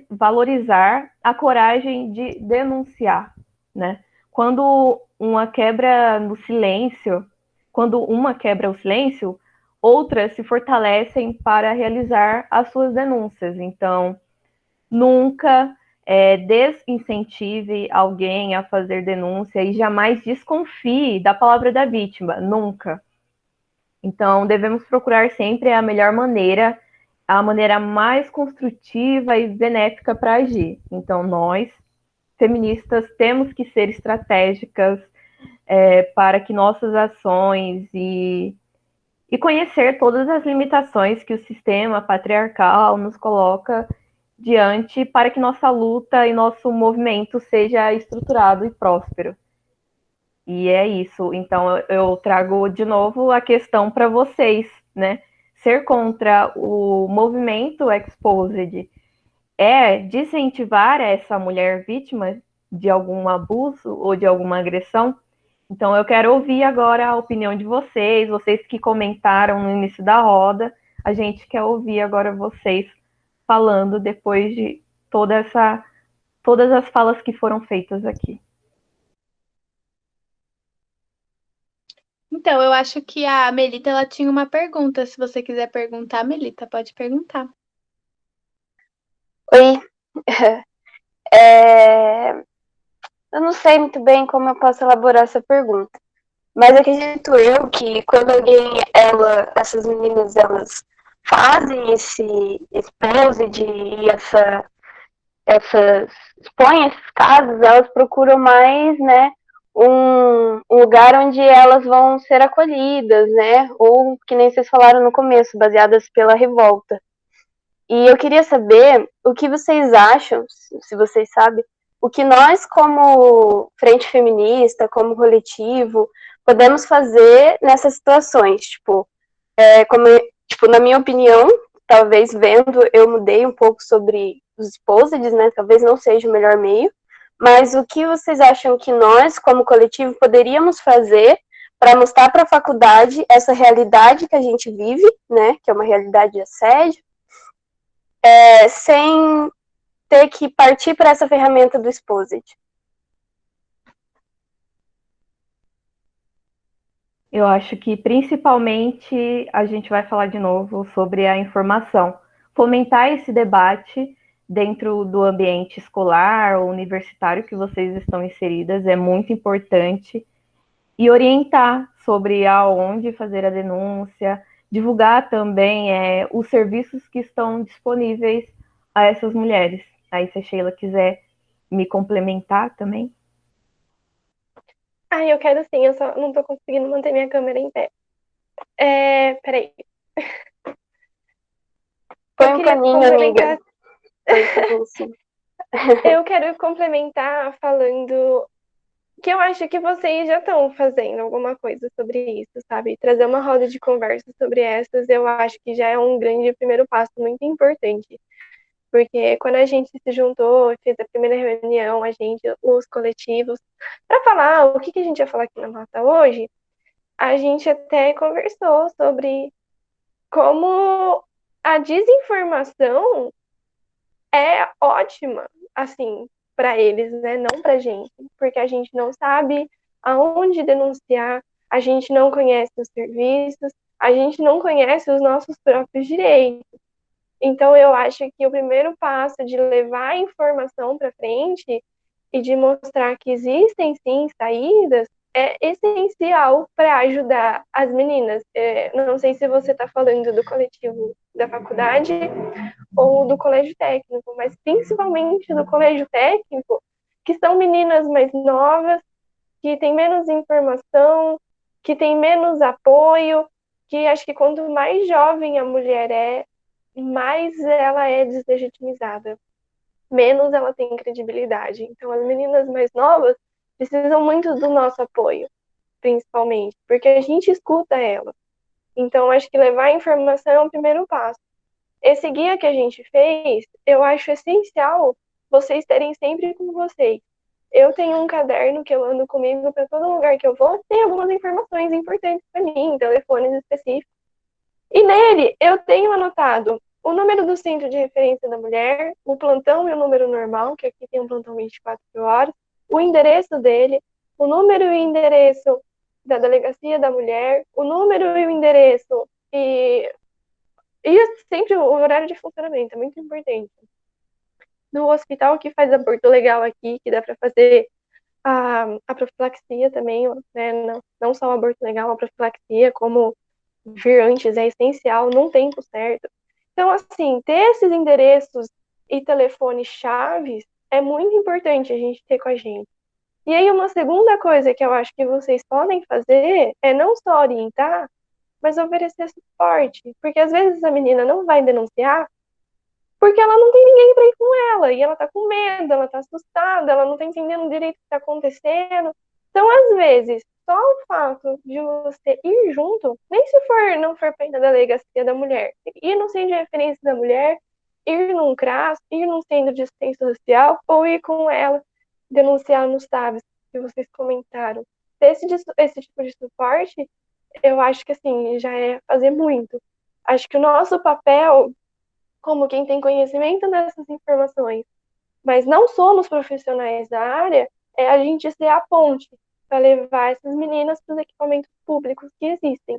valorizar a coragem de denunciar, né? Quando uma quebra o silêncio, outras se fortalecem para realizar as suas denúncias. Então, nunca desincentive alguém a fazer denúncia e jamais desconfie da palavra da vítima, nunca. Então, devemos procurar sempre a melhor maneira, a maneira mais construtiva e benéfica para agir. Então, nós, feministas, temos que ser estratégicas para que nossas ações e conhecer todas as limitações que o sistema patriarcal nos coloca diante, para que nossa luta e nosso movimento seja estruturado e próspero. E é isso. Então, eu trago de novo a questão para vocês, né? Ser contra o movimento exposed é desincentivar essa mulher vítima de algum abuso ou de alguma agressão. Então, eu quero ouvir agora a opinião de vocês que comentaram no início da roda. A gente quer ouvir agora vocês falando depois de todas as falas que foram feitas aqui. Então, eu acho que a Melita ela tinha uma pergunta. Se você quiser perguntar, Melita, pode perguntar. Oi. Eu não sei muito bem como eu posso elaborar essa pergunta, mas acredito eu que quando essas meninas, elas fazem esse exposed e expõem esses casos, elas procuram mais, né, um lugar onde elas vão ser acolhidas, né, ou, que nem vocês falaram no começo, baseadas pela revolta. E eu queria saber o que vocês acham, se vocês sabem, o que nós, como frente feminista, como coletivo, podemos fazer nessas situações. Tipo, na minha opinião, talvez vendo, eu mudei um pouco sobre os exposeds, né? Talvez não seja o melhor meio. Mas o que vocês acham que nós, como coletivo, poderíamos fazer para mostrar para a faculdade essa realidade que a gente vive, né? Que é uma realidade de assédio, sem ter que partir para essa ferramenta do Exposit? Eu acho que principalmente a gente vai falar de novo sobre a informação. Fomentar esse debate dentro do ambiente escolar ou universitário que vocês estão inseridas é muito importante. E orientar sobre aonde fazer a denúncia, divulgar também os serviços que estão disponíveis a essas mulheres. Aí, se a Sheila quiser me complementar também. Eu quero sim, eu só não tô conseguindo manter minha câmera em pé. Peraí. Põe um paninho, amiga. Eu quero complementar falando que eu acho que vocês já estão fazendo alguma coisa sobre isso, sabe? Trazer uma roda de conversa sobre essas, eu acho que já é um grande primeiro passo muito importante. Porque quando a gente se juntou, fez a primeira reunião, os coletivos, para falar o que a gente ia falar aqui na nota hoje, a gente até conversou sobre como a desinformação é ótima, assim, para eles, né? Não pra gente, porque a gente não sabe aonde denunciar, a gente não conhece os serviços, a gente não conhece os nossos próprios direitos. Então, eu acho que o primeiro passo de levar a informação para frente e de mostrar que existem sim saídas é essencial para ajudar as meninas. Não sei se você está falando do coletivo da faculdade ou do colégio técnico, mas principalmente do colégio técnico, que são meninas mais novas, que têm menos informação, que têm menos apoio, que acho que quanto mais jovem a mulher mais ela é deslegitimizada, menos ela tem credibilidade. Então, as meninas mais novas precisam muito do nosso apoio, principalmente, porque a gente escuta ela. Então, acho que levar a informação é o primeiro passo. Esse guia que a gente fez, eu acho essencial vocês terem sempre com vocês. Eu tenho um caderno que eu ando comigo para todo lugar que eu vou, tem algumas informações importantes para mim, telefones específicos. E nele eu tenho anotado o número do Centro de Referência da Mulher, o plantão e o número normal, que aqui tem um plantão 24 horas, o endereço dele, o número e o endereço da Delegacia da Mulher, o número e o endereço e sempre o horário de funcionamento, é muito importante. No hospital que faz aborto legal aqui, que dá para fazer a profilaxia também, né? Não só o aborto legal, a profilaxia, como vir antes é essencial, num tempo certo. Então, assim, ter esses endereços e telefones chaves é muito importante a gente ter com a gente. E aí, uma segunda coisa que eu acho que vocês podem fazer é não só orientar, mas oferecer suporte. Porque às vezes a menina não vai denunciar porque ela não tem ninguém para ir com ela, e ela tá com medo, ela tá assustada, ela não tá entendendo direito o que tá acontecendo. Então, às vezes, só o fato de você ir junto, nem se não for para ir na delegacia da mulher, ir no centro de referência da mulher, ir num CRAS, ir num centro de assistência social, ou ir com ela denunciar nos TABs que vocês comentaram. Esse tipo de suporte, eu acho que assim, já é fazer muito. Acho que o nosso papel como quem tem conhecimento dessas informações, mas não somos profissionais da área, é a gente ser a ponte para levar essas meninas para os equipamentos públicos que existem.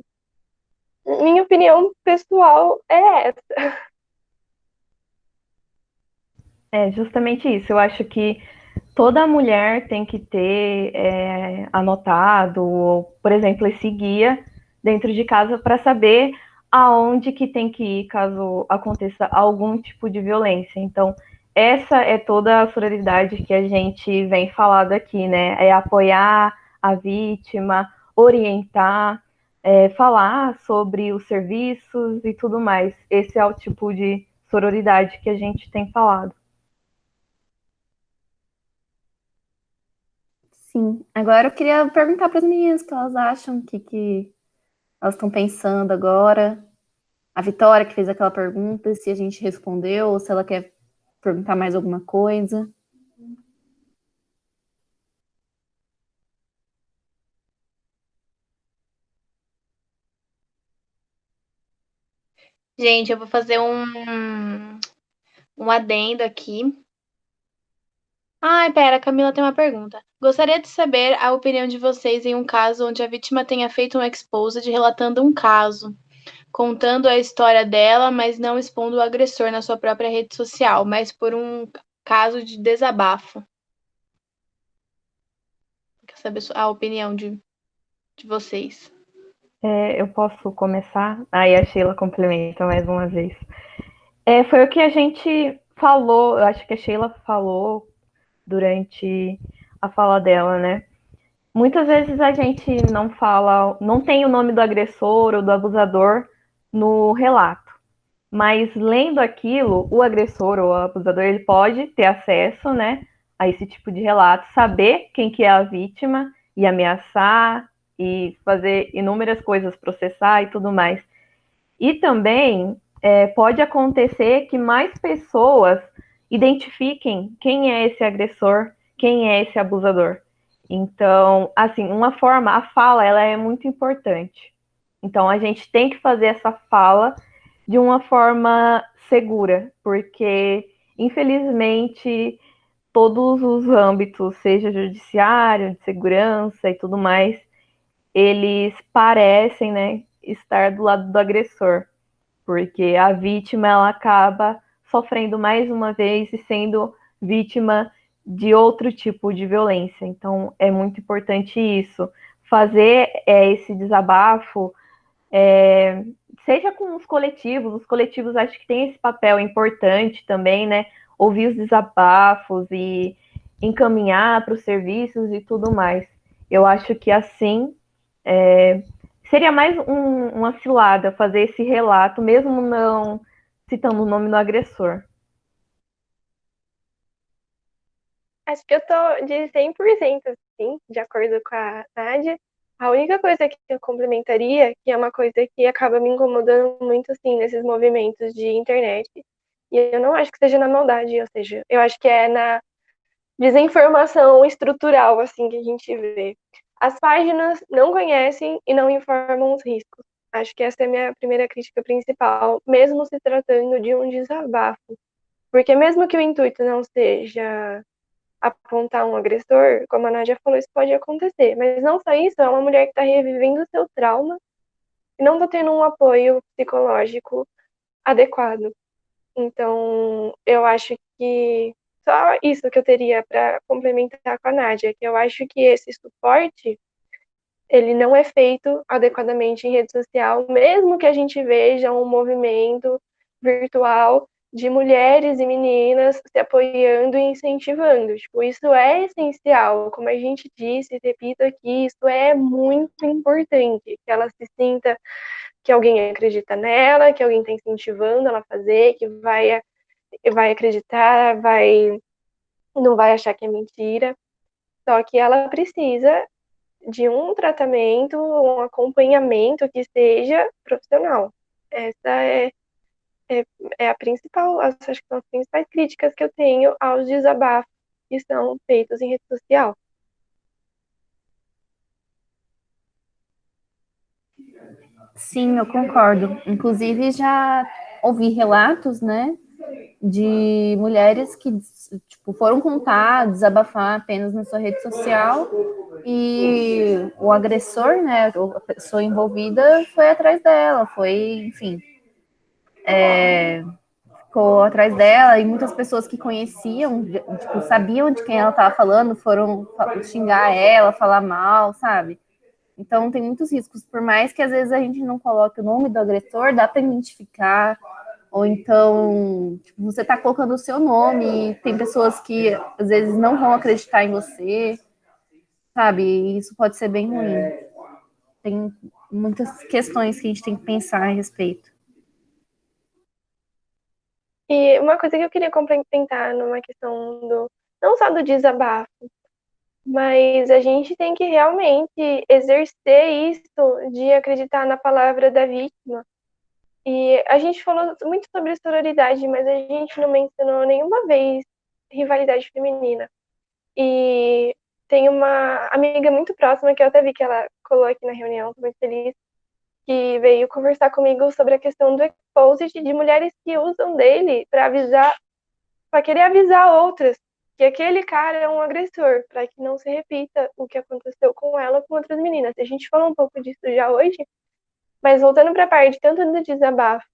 Minha opinião pessoal é essa. É justamente isso. Eu acho que toda mulher tem que ter anotado, ou, por exemplo, esse guia dentro de casa para saber aonde que tem que ir caso aconteça algum tipo de violência. Então, essa é toda a sororidade que a gente vem falando aqui, né? É apoiar a vítima, orientar, falar sobre os serviços e tudo mais. Esse é o tipo de sororidade que a gente tem falado. Sim. Agora eu queria perguntar para as meninas o que elas acham, que elas estão pensando agora. A Vitória que fez aquela pergunta, se a gente respondeu ou se ela quer perguntar mais alguma coisa. Gente, eu vou fazer um adendo aqui. Ai, pera, a Camila tem uma pergunta. Gostaria de saber a opinião de vocês em um caso onde a vítima tenha feito um exposed relatando um caso, contando a história dela, mas não expondo o agressor na sua própria rede social, mas por um caso de desabafo. Quer saber a opinião de vocês? Eu posso começar? Aí a Sheila complementa mais uma vez. Foi o que a gente falou, eu acho que a Sheila falou durante a fala dela, né? Muitas vezes a gente não fala, não tem o nome do agressor ou do abusador no relato. Mas lendo aquilo, o agressor ou o abusador, ele pode ter acesso, né, a esse tipo de relato, saber quem que é a vítima e ameaçar e fazer inúmeras coisas, processar e tudo mais. E também pode acontecer que mais pessoas identifiquem quem é esse agressor, quem é esse abusador. Então, assim, uma forma, a fala, ela é muito importante. Então, a gente tem que fazer essa fala de uma forma segura, porque, infelizmente, todos os âmbitos, seja judiciário, de segurança e tudo mais, eles parecem, né, estar do lado do agressor, porque a vítima ela acaba sofrendo mais uma vez e sendo vítima de outro tipo de violência. Então, é muito importante isso, fazer esse desabafo, seja com os coletivos acho que tem esse papel importante também, né? Ouvir os desabafos e encaminhar para os serviços e tudo mais. Eu acho que assim seria mais uma cilada fazer esse relato, mesmo não citando o nome do agressor. Acho que eu tô de 100% assim, de acordo com a Nádia. A única coisa que eu complementaria, que é uma coisa que acaba me incomodando muito, assim, nesses movimentos de internet, e eu não acho que seja na maldade, ou seja, eu acho que é na desinformação estrutural, assim, que a gente vê. As páginas não conhecem e não informam os riscos. Acho que essa é a minha primeira crítica principal, mesmo se tratando de um desabafo. Porque mesmo que o intuito não seja apontar um agressor, como a Nádia falou, isso pode acontecer. Mas não só isso, é uma mulher que está revivendo o seu trauma e não está tendo um apoio psicológico adequado. Então, eu acho que só isso que eu teria para complementar com a Nádia, que eu acho que esse suporte ele não é feito adequadamente em rede social, mesmo que a gente veja um movimento virtual de mulheres e meninas se apoiando e incentivando. Tipo, isso é essencial. Como a gente disse, repito aqui, isso é muito importante, que ela se sinta que alguém acredita nela, que alguém está incentivando ela a fazer, que vai acreditar, não vai achar que é mentira. Só que ela precisa de um tratamento, um acompanhamento que seja profissional. Essa é a principal, acho que são as principais críticas que eu tenho aos desabafos que são feitos em rede social. Sim, eu concordo. Inclusive, já ouvi relatos, né, de mulheres que tipo, foram contar, desabafar apenas na sua rede social e o agressor, né, a pessoa envolvida foi atrás dela, foi, enfim, ficou atrás dela e muitas pessoas que conheciam, tipo, sabiam de quem ela estava falando, foram xingar ela, falar mal, sabe? Então tem muitos riscos, por mais que às vezes a gente não coloque o nome do agressor, dá para identificar, Ou então, tipo, você está colocando o seu nome e tem pessoas que às vezes não vão acreditar em você, sabe? E isso pode ser bem ruim. Tem muitas questões que a gente tem que pensar a respeito. E uma coisa que eu queria complementar numa questão não só do desabafo, mas a gente tem que realmente exercer isso de acreditar na palavra da vítima. E a gente falou muito sobre sororidade, mas a gente não mencionou nenhuma vez rivalidade feminina. E tem uma amiga muito próxima, que eu até vi que ela colou aqui na reunião, tô muito feliz, que veio conversar comigo sobre a questão do exposed de mulheres que usam dele para avisar, para querer avisar outras que aquele cara é um agressor, para que não se repita o que aconteceu com ela com outras meninas. A gente falou um pouco disso já hoje, mas voltando para a parte tanto do desabafo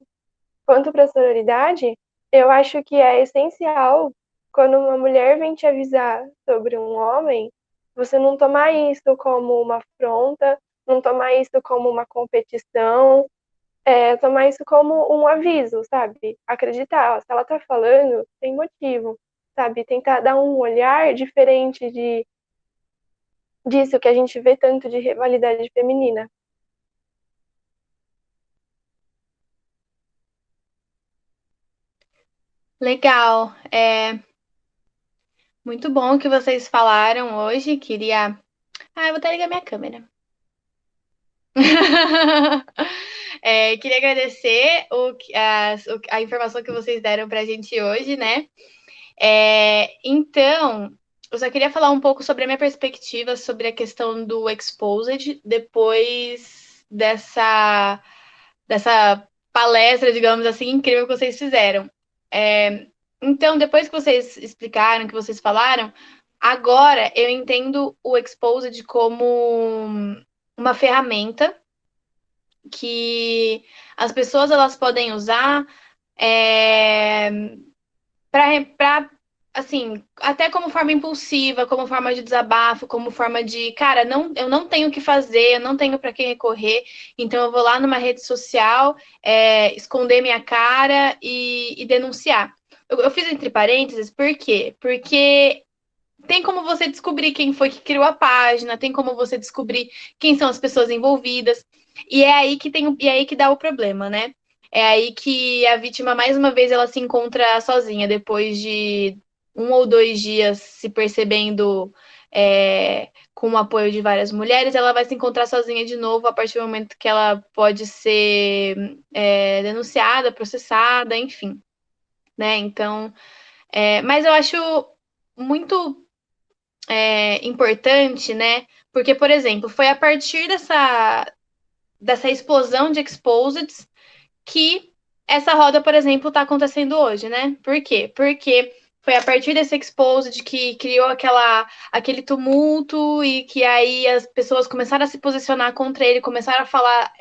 quanto para a sororidade, eu acho que é essencial quando uma mulher vem te avisar sobre um homem, você não tomar isso como uma afronta, não tomar isso como uma competição, tomar isso como um aviso, sabe? Acreditar, ó, se ela tá falando, tem motivo, sabe? Tentar dar um olhar diferente disso que a gente vê tanto de rivalidade feminina. Legal. Muito bom o que vocês falaram hoje. Queria. Eu vou até ligar minha câmera. Queria agradecer a informação que vocês deram para a gente hoje, né? Então, eu só queria falar um pouco sobre a minha perspectiva sobre a questão do exposed depois dessa palestra, digamos assim, incrível que vocês fizeram. Então, depois que vocês explicaram, que vocês falaram, agora eu entendo o exposed como uma ferramenta que as pessoas elas podem usar para assim, até como forma impulsiva, como forma de desabafo, como forma de, cara, eu não tenho o que fazer, eu não tenho para quem recorrer, então eu vou lá numa rede social, esconder minha cara e denunciar. Eu fiz entre parênteses, por quê? Porque tem como você descobrir quem foi que criou a página, tem como você descobrir quem são as pessoas envolvidas. E é aí que dá o problema, né? É aí que a vítima, mais uma vez, ela se encontra sozinha, depois de 1 ou 2 dias se percebendo com o apoio de várias mulheres, ela vai se encontrar sozinha de novo a partir do momento que ela pode ser denunciada, processada, enfim. Né? Então, mas eu acho muito importante, né? Porque, por exemplo, foi a partir dessa explosão de exposeds que essa roda, por exemplo, está acontecendo hoje, né? Por quê? Porque foi a partir desse exposed que criou aquele tumulto e que aí as pessoas começaram a se posicionar contra ele, começaram a falar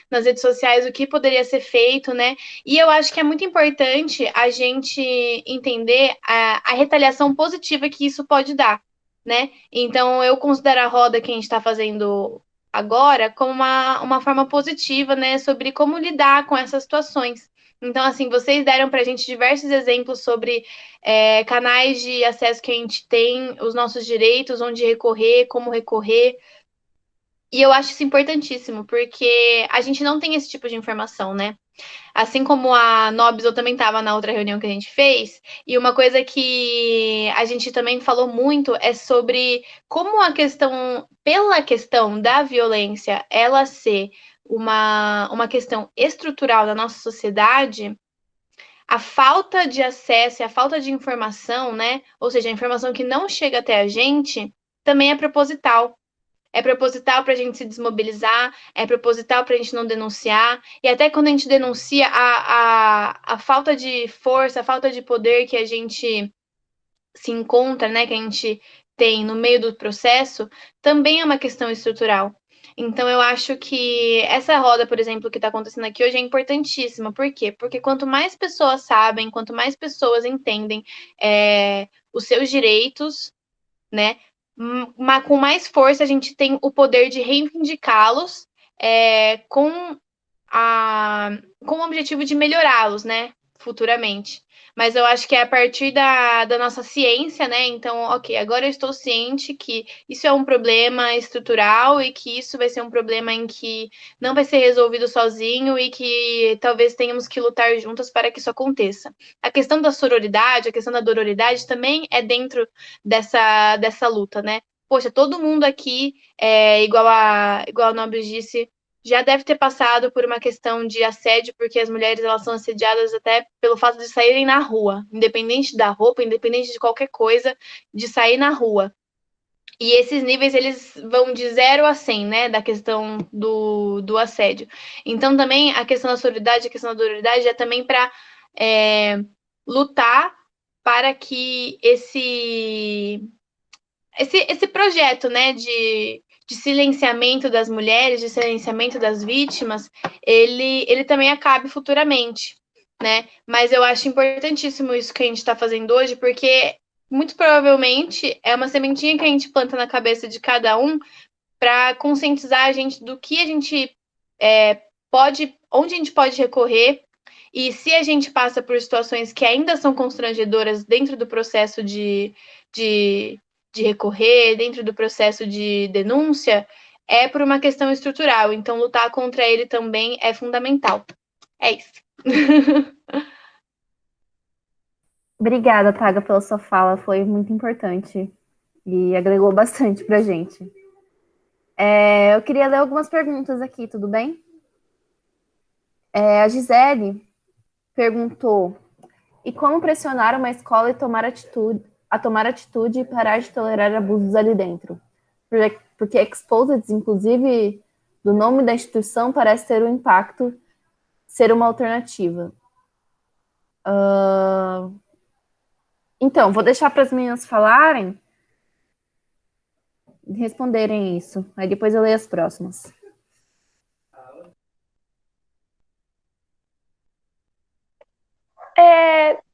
nas redes sociais o que poderia ser feito, né? E eu acho que é muito importante a gente entender a retaliação positiva que isso pode dar, né? Então, eu considero a roda que a gente está fazendo agora como uma forma positiva, né, sobre como lidar com essas situações. Então, assim, vocês deram para a gente diversos exemplos sobre canais de acesso que a gente tem, os nossos direitos, onde recorrer, como recorrer. E eu acho isso importantíssimo, porque a gente não tem esse tipo de informação, né? Assim como a Nobis, eu também estava na outra reunião que a gente fez, e uma coisa que a gente também falou muito é sobre como pela questão da violência, ela ser uma questão estrutural da nossa sociedade, a falta de acesso e a falta de informação, né? Ou seja, a informação que não chega até a gente, também é proposital. É proposital para a gente se desmobilizar, é proposital para a gente não denunciar. E até quando a gente denuncia, a falta de força, a falta de poder que a gente se encontra, né, que a gente tem no meio do processo, também é uma questão estrutural. Então, eu acho que essa roda, por exemplo, que está acontecendo aqui hoje é importantíssima. Por quê? Porque quanto mais pessoas sabem, quanto mais pessoas entendem os seus direitos, né? Com mais força a gente tem o poder de reivindicá-los com com o objetivo de melhorá-los, né, futuramente. Mas eu acho que é a partir da nossa ciência, né? Então, ok, agora eu estou ciente que isso é um problema estrutural e que isso vai ser um problema em que não vai ser resolvido sozinho e que talvez tenhamos que lutar juntas para que isso aconteça. A questão da sororidade, a questão da dororidade também é dentro dessa luta, né? Poxa, todo mundo aqui, igual a Nobres disse, já deve ter passado por uma questão de assédio, porque as mulheres elas são assediadas até pelo fato de saírem na rua, independente da roupa, independente de qualquer coisa, de sair na rua. E esses níveis, eles vão de 0 a 100, né, da questão do assédio. Então, também, a questão da sororidade, a questão da dororidade é também para lutar para que esse projeto, né, de silenciamento das mulheres, de silenciamento das vítimas, ele também acabe futuramente, né? Mas eu acho importantíssimo isso que a gente está fazendo hoje, porque muito provavelmente é uma sementinha que a gente planta na cabeça de cada um para conscientizar a gente do que a gente pode, onde a gente pode recorrer. E se a gente passa por situações que ainda são constrangedoras dentro do processo de recorrer, dentro do processo de denúncia, é por uma questão estrutural. Então, lutar contra ele também é fundamental. É isso. Obrigada, Taga, pela sua fala. Foi muito importante e agregou bastante pra gente. Eu queria ler algumas perguntas aqui, tudo bem? A Gisele perguntou: e como pressionar uma escola a tomar atitude e parar de tolerar abusos ali dentro? Porque Exposed, inclusive, do nome da instituição, parece ter um impacto, ser uma alternativa. Então, vou deixar para as meninas falarem e responderem isso. Aí depois eu leio as próximas.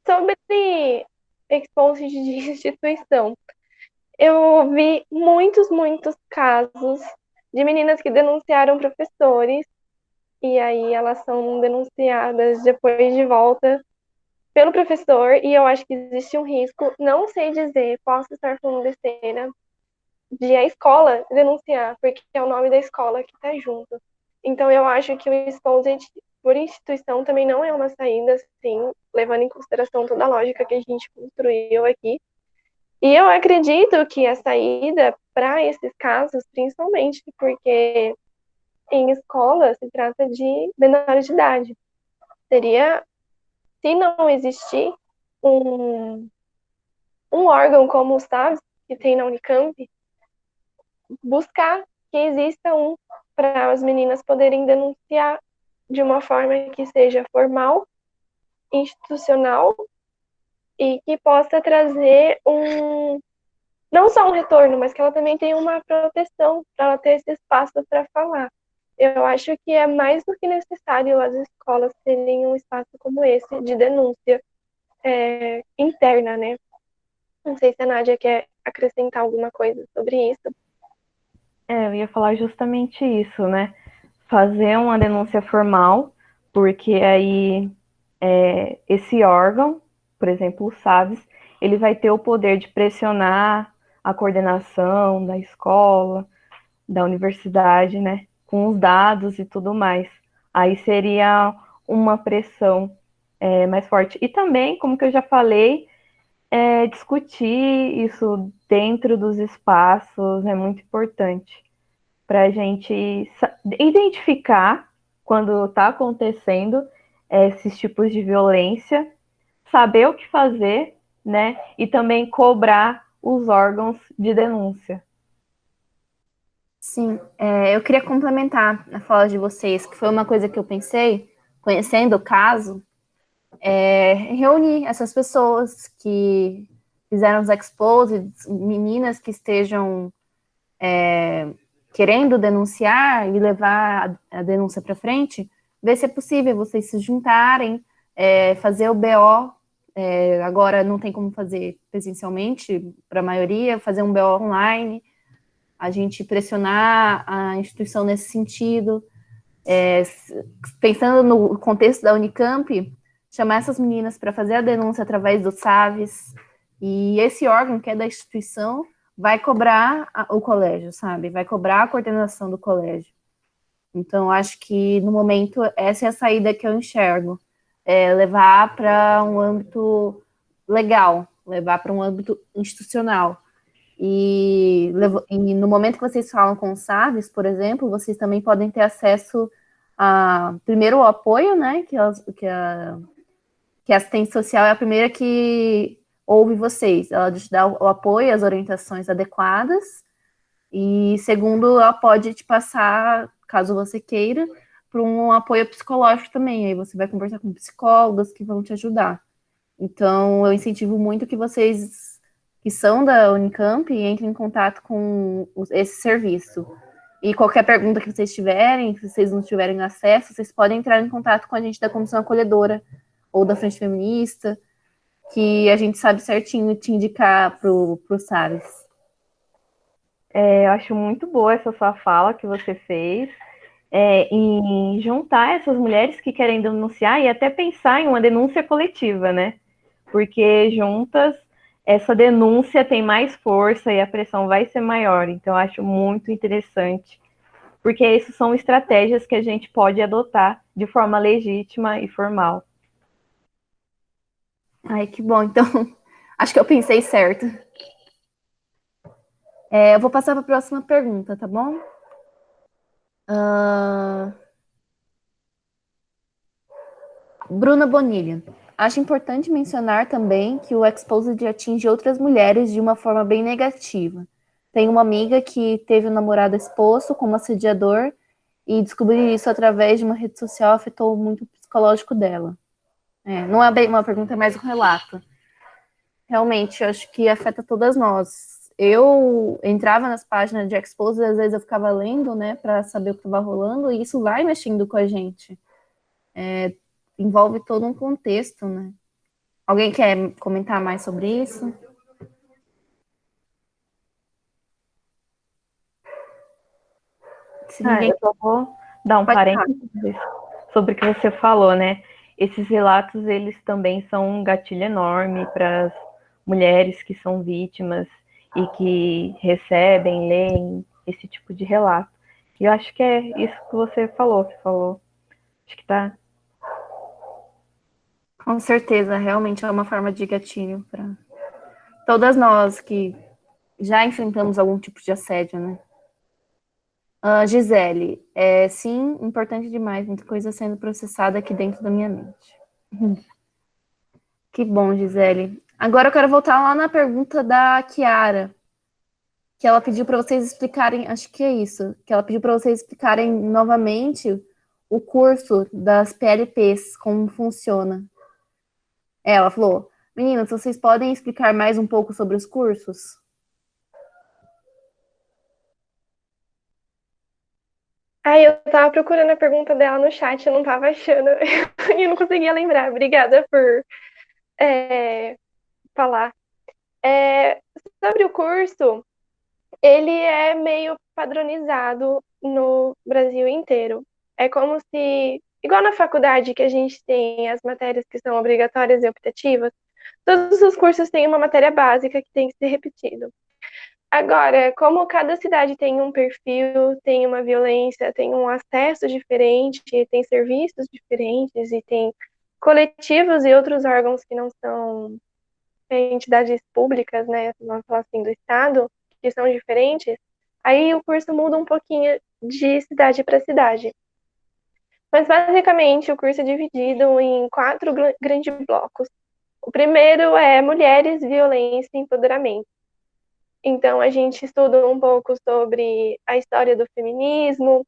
Sobre expulsos de instituição, eu vi muitos casos de meninas que denunciaram professores e aí elas são denunciadas depois de volta pelo professor e eu acho que existe um risco, não sei dizer, posso estar falando besteira, de a escola denunciar, porque é o nome da escola que está junto. Então eu acho que o exposed por instituição também não é uma saída, assim, levando em consideração toda a lógica que a gente construiu aqui. E eu acredito que a saída para esses casos, principalmente porque em escola se trata de menores de idade, seria, se não existir um órgão como o SAVS, que tem na Unicamp, buscar que exista um para as meninas poderem denunciar de uma forma que seja formal, institucional e que possa trazer não só um retorno, mas que ela também tenha uma proteção para ela ter esse espaço para falar. Eu acho que é mais do que necessário as escolas terem um espaço como esse de denúncia interna, né? Não sei se a Nádia quer acrescentar alguma coisa sobre isso. Eu ia falar justamente isso, né? Fazer uma denúncia formal, porque aí esse órgão, por exemplo, o SAVES, ele vai ter o poder de pressionar a coordenação da escola, da universidade, né? Com os dados e tudo mais. Aí seria uma pressão mais forte. E também, como que eu já falei, discutir isso dentro dos espaços é muito importante para a gente identificar quando está acontecendo esses tipos de violência, saber o que fazer, né? E também cobrar os órgãos de denúncia. Sim, eu queria complementar a fala de vocês, que foi uma coisa que eu pensei, conhecendo o caso, reunir essas pessoas que fizeram os exposed, meninas que estejam querendo denunciar e levar a denúncia para frente, ver se é possível vocês se juntarem, fazer o BO. Agora não tem como fazer presencialmente para a maioria, fazer um BO online, a gente pressionar a instituição nesse sentido, Pensando no contexto da Unicamp, chamar essas meninas para fazer a denúncia através do SAVES, e esse órgão, que é da instituição, vai cobrar o colégio, sabe? Vai cobrar a coordenação do colégio. Então, acho que, no momento, essa é a saída que eu enxergo. Levar para um âmbito legal, levar para um âmbito institucional. E no momento que vocês falam com o SAVES, por exemplo, vocês também podem ter acesso primeiro, o apoio, né? Que a assistente social é a primeira que ouve vocês. Ela te dá o apoio, as orientações adequadas. E segundo, ela pode te passar, caso você queira, para um apoio psicológico também. Aí você vai conversar com psicólogos que vão te ajudar. Então, eu incentivo muito que vocês que são da Unicamp entrem em contato com esse serviço. E qualquer pergunta que vocês tiverem, se vocês não tiverem acesso, vocês podem entrar em contato com a gente da Comissão Acolhedora ou da Frente Feminista, que a gente sabe certinho te indicar para o SAVES. Eu acho muito boa essa sua fala que você fez, em juntar essas mulheres que querem denunciar e até pensar em uma denúncia coletiva, né? Porque juntas essa denúncia tem mais força e a pressão vai ser maior. Então, eu acho muito interessante, porque isso são estratégias que a gente pode adotar de forma legítima e formal. Ai, que bom. Então, acho que eu pensei certo. Eu vou passar para a próxima pergunta, tá bom? Bruna Bonilha. Acho importante mencionar também que o Exposed atinge outras mulheres de uma forma bem negativa. Tenho uma amiga que teve um namorado exposto como assediador e descobrir isso através de uma rede social afetou muito o psicológico dela. Não é bem uma pergunta, é mais um relato. Realmente, eu acho que afeta todas nós. Eu entrava nas páginas de Exposed, às vezes eu ficava lendo, né, para saber o que estava rolando, e isso vai mexendo com a gente. Envolve todo um contexto, né? Alguém quer comentar mais sobre isso? Se ninguém... Eu só vou dar um parênteses sobre o que você falou, né? Esses relatos, eles também são um gatilho enorme para as mulheres que são vítimas e que recebem, leem esse tipo de relato. E eu acho que é isso que você falou. Acho que tá. Com certeza, realmente é uma forma de gatilho para todas nós que já enfrentamos algum tipo de assédio, né? Gisele, sim, importante demais, muita coisa sendo processada aqui dentro da minha mente. Que bom, Gisele. Agora eu quero voltar lá na pergunta da Kiara, que ela pediu para vocês explicarem, acho que é isso, que ela pediu para vocês explicarem novamente o curso das PLPs, como funciona. Ela falou, meninas, vocês podem explicar mais um pouco sobre os cursos? Eu tava procurando a pergunta dela no chat, eu não tava achando e eu não conseguia lembrar. Obrigada por falar. Sobre o curso, ele é meio padronizado no Brasil inteiro. É como se, igual na faculdade, que a gente tem as matérias que são obrigatórias e optativas, todos os cursos têm uma matéria básica que tem que ser repetido. Agora, como cada cidade tem um perfil, tem uma violência, tem um acesso diferente, tem serviços diferentes e tem coletivos e outros órgãos que não são entidades públicas, né, vamos falar assim, do Estado, que são diferentes, aí o curso muda um pouquinho de cidade para cidade. Mas, basicamente, o curso é dividido em 4 grandes blocos. O primeiro é Mulheres, Violência e Empoderamento. Então, a gente estuda um pouco sobre a história do feminismo,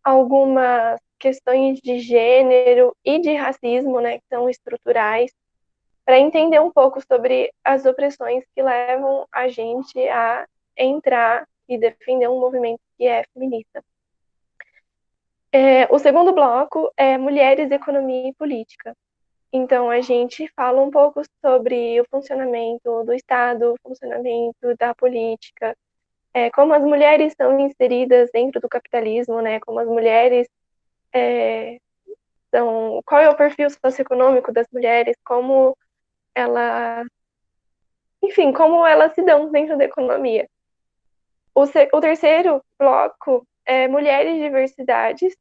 algumas questões de gênero e de racismo, né, que são estruturais, para entender um pouco sobre as opressões que levam a gente a entrar e defender um movimento que é feminista. O segundo bloco é Mulheres, Economia e Política. Então, a gente fala um pouco sobre o funcionamento do Estado, o funcionamento da política, como as mulheres são inseridas dentro do capitalismo, né? Como as mulheres Então, qual é o perfil socioeconômico das mulheres, como ela, enfim, como elas se dão dentro da economia. O terceiro bloco é mulheres e diversidades,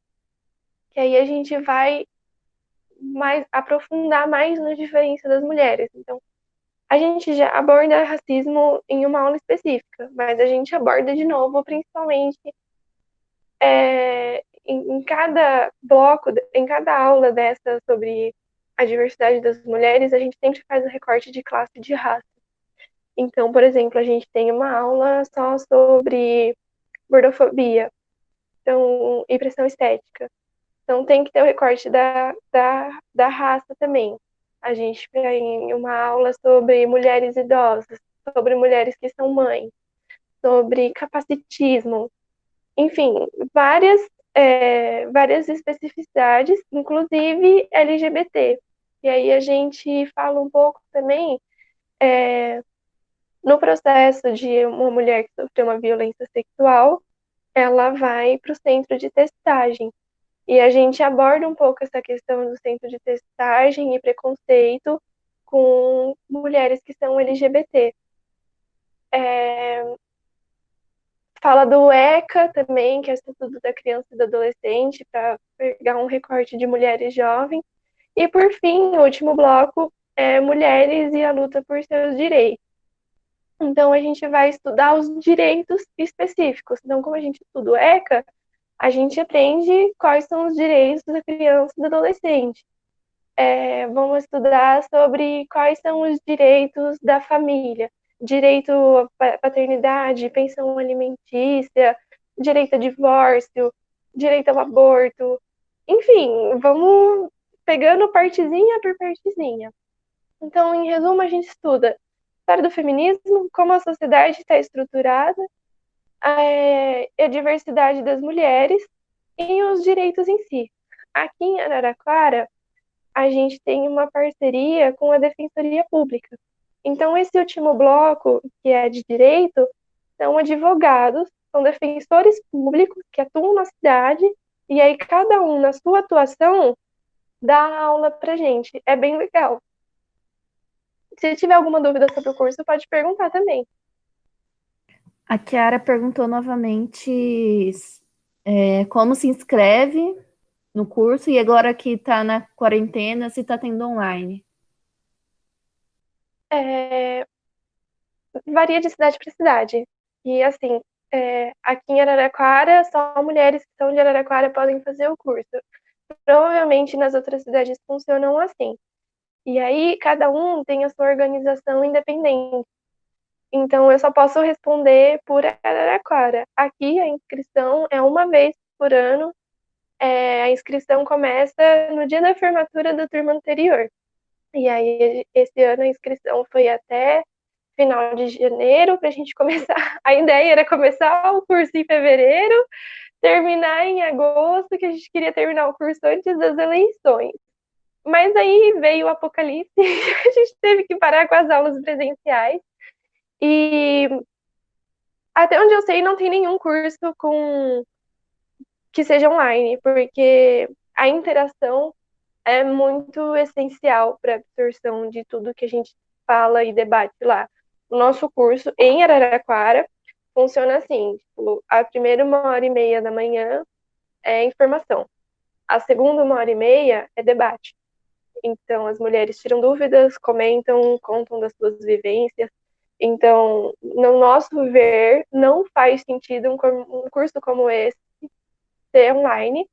que aí a gente vai aprofundar mais na diferença das mulheres. Então, a gente já aborda racismo em uma aula específica, mas a gente aborda de novo, principalmente em cada bloco, em cada aula dessa sobre a diversidade das mulheres, a gente sempre faz o recorte de classe e de raça. Então, por exemplo, a gente tem uma aula só sobre gordofobia, então, e pressão estética. Então, tem que ter o recorte da raça também. A gente tem uma aula sobre mulheres idosas, sobre mulheres que são mães, sobre capacitismo, enfim, várias especificidades, inclusive LGBT. E aí a gente fala um pouco também no processo de uma mulher que sofreu uma violência sexual, ela vai para o centro de testagem. E a gente aborda um pouco essa questão do centro de testagem e preconceito com mulheres que são LGBT. Fala do ECA também, que é o Estatuto da Criança e do Adolescente, para pegar um recorte de mulheres jovens. E, por fim, o último bloco é mulheres e a luta por seus direitos. Então, a gente vai estudar os direitos específicos. Então, como a gente estuda o ECA, a gente aprende quais são os direitos da criança e do adolescente. Vamos estudar sobre quais são os direitos da família. Direito à paternidade, pensão alimentícia, direito a divórcio, direito ao aborto. Enfim, vamos pegando partezinha por partezinha. Então, em resumo, a gente estuda a história do feminismo, como a sociedade está estruturada, a diversidade das mulheres e os direitos em si. Aqui em Araraquara, a gente tem uma parceria com a Defensoria Pública. Então, esse último bloco, que é de direito, são advogados, são defensores públicos que atuam na cidade, e aí cada um, na sua atuação, dá aula pra gente. É bem legal. Se tiver alguma dúvida sobre o curso, pode perguntar também. A Chiara perguntou novamente como se inscreve no curso e agora que está na quarentena, se está tendo online. Varia de cidade para cidade. E assim, aqui em Araraquara, só mulheres que são de Araraquara podem fazer o curso. Provavelmente nas outras cidades funcionam assim. E aí, cada um tem a sua organização independente. Então, eu só posso responder por Araraquara. Aqui, a inscrição é uma vez por ano. A inscrição começa no dia da formatura da turma anterior. E aí, esse ano, a inscrição foi até final de janeiro, para a gente começar. A ideia era começar o curso em fevereiro, terminar em agosto, que a gente queria terminar o curso antes das eleições. Mas aí veio o apocalipse, a gente teve que parar com as aulas presenciais. E até onde eu sei, não tem nenhum curso que seja online, porque a interação é muito essencial para a absorção de tudo que a gente fala e debate lá. O nosso curso em Araraquara funciona assim, tipo, a primeira 1h30 da manhã é informação, a segunda 1h30 é debate. Então, as mulheres tiram dúvidas, comentam, contam das suas vivências. Então, no nosso ver, não faz sentido um curso como esse ser online,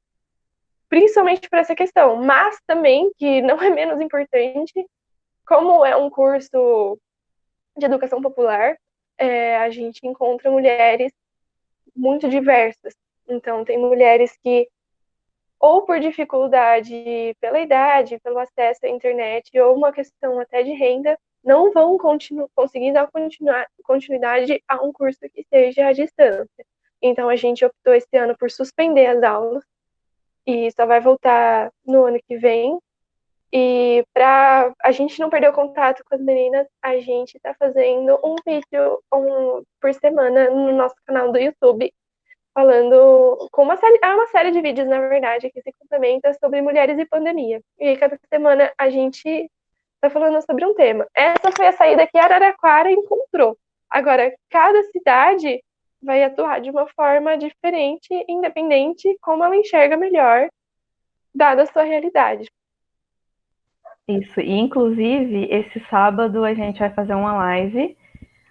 principalmente por essa questão. Mas também, que não é menos importante, como é um curso de educação popular, a gente encontra mulheres muito diversas. Então, tem mulheres que, ou por dificuldade pela idade, pelo acesso à internet, ou uma questão até de renda, não vão conseguir dar continuidade a um curso que seja à distância. Então, a gente optou esse ano por suspender as aulas e só vai voltar no ano que vem. E para a gente não perder o contato com as meninas, a gente está fazendo um vídeo por semana no nosso canal do YouTube, falando com uma série de vídeos, na verdade, que se complementa sobre mulheres e pandemia. E aí, cada semana a gente tá falando sobre um tema. Essa foi a saída que Araraquara encontrou. Agora, cada cidade vai atuar de uma forma diferente, independente, como ela enxerga melhor, dada a sua realidade. Isso, e inclusive esse sábado a gente vai fazer uma live.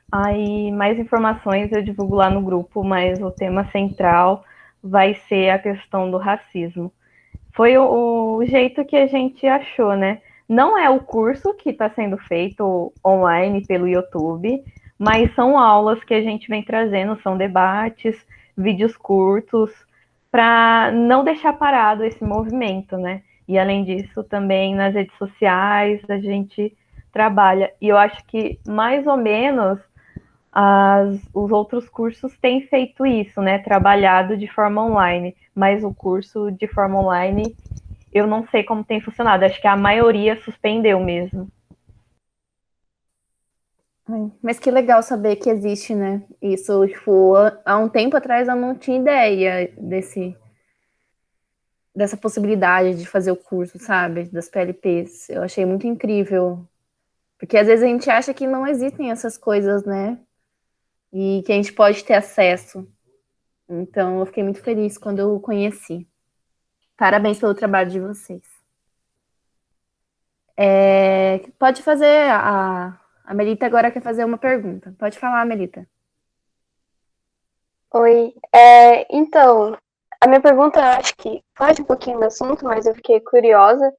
Aí mais informações eu divulgo lá no grupo, mas o tema central vai ser a questão do racismo. Foi o jeito que a gente achou, né? Não é o curso que está sendo feito online pelo YouTube, mas são aulas que a gente vem trazendo, são debates, vídeos curtos, para não deixar parado esse movimento, né? E além disso, também nas redes sociais a gente trabalha. E eu acho que mais ou menos os outros cursos têm feito isso, né? Trabalhado de forma online, mas o curso de forma online eu não sei como tem funcionado. Acho que a maioria suspendeu mesmo. Mas que legal saber que existe, né? Isso, tipo, há um tempo atrás eu não tinha ideia dessa possibilidade de fazer o curso, sabe? Das PLPs. Eu achei muito incrível. Porque às vezes a gente acha que não existem essas coisas, né? E que a gente pode ter acesso. Então, eu fiquei muito feliz quando eu conheci. Parabéns pelo trabalho de vocês. Pode fazer, a Melita agora quer fazer uma pergunta. Pode falar, Melita. Oi. Então, a minha pergunta, eu acho que foge um pouquinho do assunto, mas eu fiquei curiosa.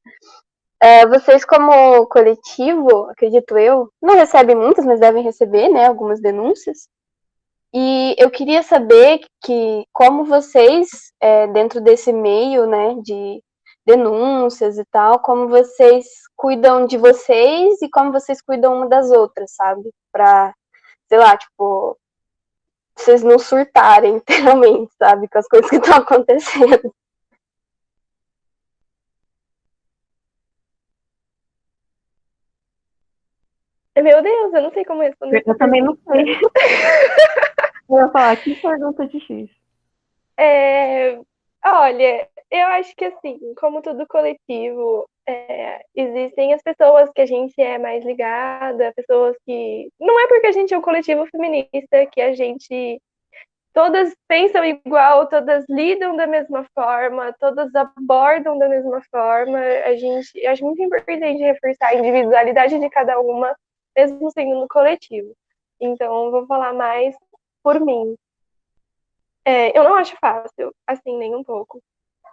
Vocês, como coletivo, acredito eu, não recebem muitas, mas devem receber, né, algumas denúncias. E eu queria saber como vocês, dentro desse meio, né, de denúncias e tal, como vocês cuidam de vocês e como vocês cuidam uma das outras, sabe? Pra, sei lá, tipo, vocês não surtarem, literalmente, sabe? Com as coisas que estão acontecendo. Meu Deus, eu não sei como responder essa Eu também não pergunta. sei. Eu ia falar, que pergunta difícil. Olha, eu acho que assim, como tudo coletivo, existem as pessoas que a gente é mais ligada, pessoas que. Não é porque a gente é um coletivo feminista que a gente. Todas pensam igual, todas lidam da mesma forma, todas abordam da mesma forma. Eu acho muito importante reforçar a individualidade de cada uma, mesmo sendo no coletivo. Então, eu vou falar mais por mim. Eu não acho fácil, assim, nem um pouco.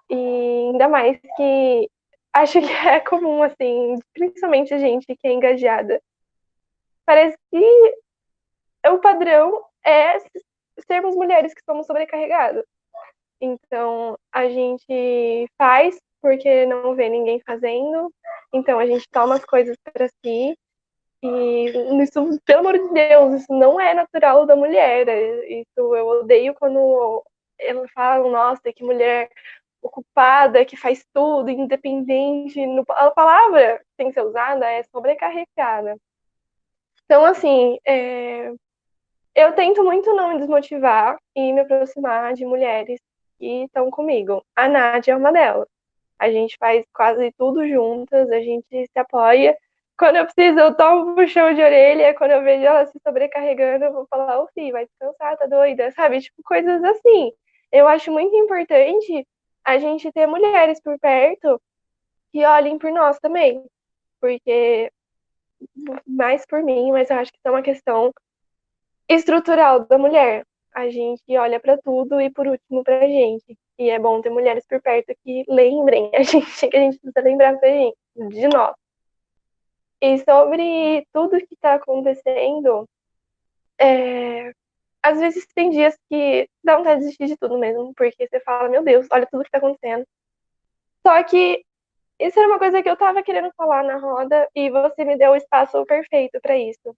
E ainda mais que acho que é comum, assim, principalmente a gente que é engajada. Parece que o padrão é sermos mulheres que somos sobrecarregadas. Então, a gente faz porque não vê ninguém fazendo. Então, a gente toma as coisas para si. E isso, pelo amor de Deus, isso não é natural da mulher. Isso eu odeio quando elas falam, nossa, que mulher ocupada, que faz tudo, independente. A palavra que tem que ser usada é sobrecarregada. Então, assim, eu tento muito não me desmotivar e me aproximar de mulheres que estão comigo. A Nádia é uma delas. A gente faz quase tudo juntas, a gente se apoia. Quando eu preciso, eu tomo um puxão de orelha. Quando eu vejo ela se sobrecarregando, eu vou falar, ô filho, vai descansar, tá doida? Sabe? Tipo, coisas assim. Eu acho muito importante a gente ter mulheres por perto que olhem por nós também. Porque, mais por mim, mas eu acho que isso é uma questão estrutural da mulher. A gente olha para tudo e, por último, pra gente. E é bom ter mulheres por perto que lembrem a gente que a gente precisa lembrar pra gente, de nós. E sobre tudo que tá acontecendo, às vezes tem dias que dá vontade de desistir de tudo mesmo, porque você fala, meu Deus, olha tudo que tá acontecendo. Só que isso era uma coisa que eu tava querendo falar na roda e você me deu o espaço perfeito para isso.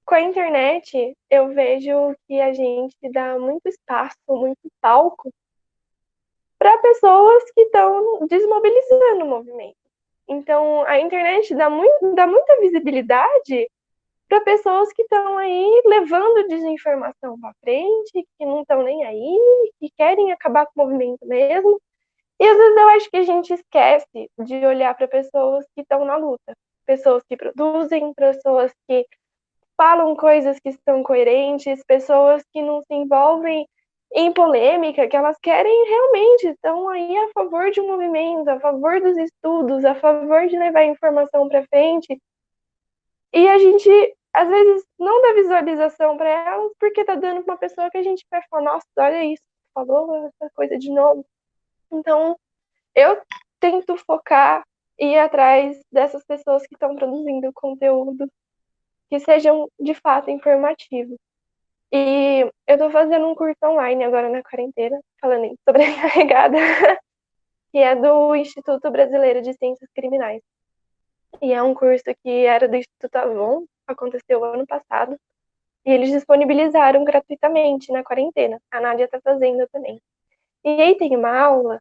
Com a internet, eu vejo que a gente dá muito espaço, muito palco para pessoas que estão desmobilizando o movimento. Então, a internet dá muita visibilidade para pessoas que estão aí levando desinformação para frente, que não estão nem aí, que querem acabar com o movimento mesmo. E às vezes eu acho que a gente esquece de olhar para pessoas que estão na luta, pessoas que produzem, pessoas que falam coisas que são coerentes, pessoas que não se envolvem em polêmica, que elas querem realmente, estão aí a favor de um movimento, a favor dos estudos, a favor de levar a informação para frente. E a gente, às vezes, não dá visualização para elas, porque tá dando pra uma pessoa que a gente vai falar, nossa, olha isso, falou essa coisa de novo. Então, eu tento focar e ir atrás dessas pessoas que estão produzindo conteúdo que sejam de fato informativos. E eu tô fazendo um curso online agora na quarentena, falando em sobrecarregada, que é do Instituto Brasileiro de Ciências Criminais. E é um curso que era do Instituto Avon, aconteceu ano passado, e eles disponibilizaram gratuitamente na quarentena. A Nádia tá fazendo também. E aí tem uma aula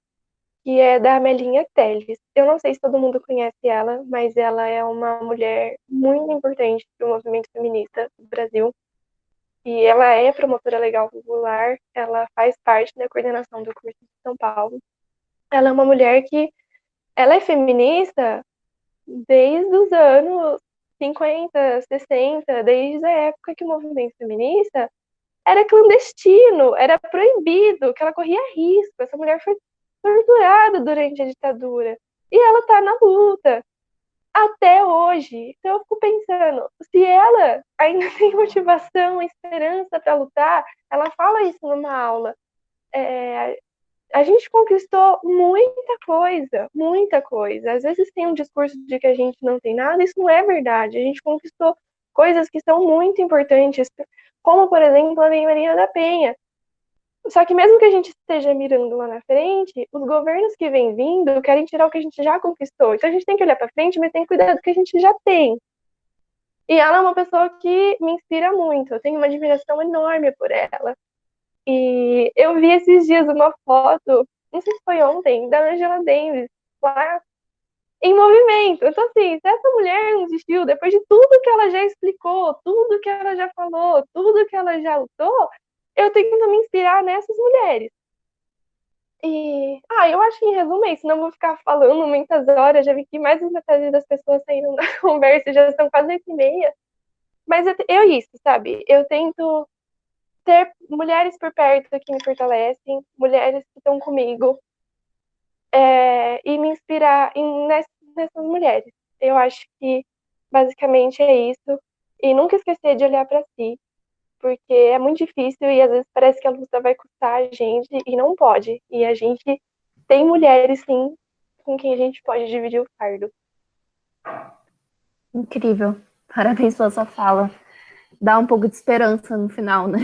que é da Amelinha Teles. Eu não sei se todo mundo conhece ela, mas ela é uma mulher muito importante para o movimento feminista do Brasil. E ela é promotora legal popular, ela faz parte da coordenação do curso de São Paulo. Ela é uma mulher que ela é feminista desde os anos 50, 60, desde a época que o movimento feminista era clandestino, era proibido, que ela corria risco. Essa mulher foi torturada durante a ditadura. E ela tá na luta até hoje. Então eu fico pensando, se ela ainda tem motivação, esperança para lutar, ela fala isso numa aula. A gente conquistou muita coisa, muita coisa. Às vezes tem um discurso de que a gente não tem nada, isso não é verdade. A gente conquistou coisas que são muito importantes, como, por exemplo, a Lei Maria da Penha. Só que mesmo que a gente esteja mirando lá na frente, os governos que vêm vindo querem tirar o que a gente já conquistou. Então a gente tem que olhar para frente, mas tem que cuidar do que a gente já tem. E ela é uma pessoa que me inspira muito. Eu tenho uma admiração enorme por ela. E eu vi esses dias uma foto, não sei se foi ontem, da Angela Davis, lá em movimento. Então, assim, se essa mulher não desistiu, depois de tudo que ela já explicou, tudo que ela já falou, tudo que ela já lutou, eu tento me inspirar nessas mulheres. E, eu acho que em resumo é isso, não vou ficar falando muitas horas, já vi que mais da metade das pessoas saíram da conversa, já são quase 8h30. Mas eu isso, sabe? Eu tento ter mulheres por perto que me fortalecem, mulheres que estão comigo, e me inspirar nessas mulheres. Eu acho que basicamente é isso. E nunca esquecer de olhar para si, porque é muito difícil e às vezes parece que a luta vai custar a gente e não pode. E a gente tem mulheres, sim, com quem a gente pode dividir o fardo. Incrível. Parabéns pela sua fala. Dá um pouco de esperança no final, né?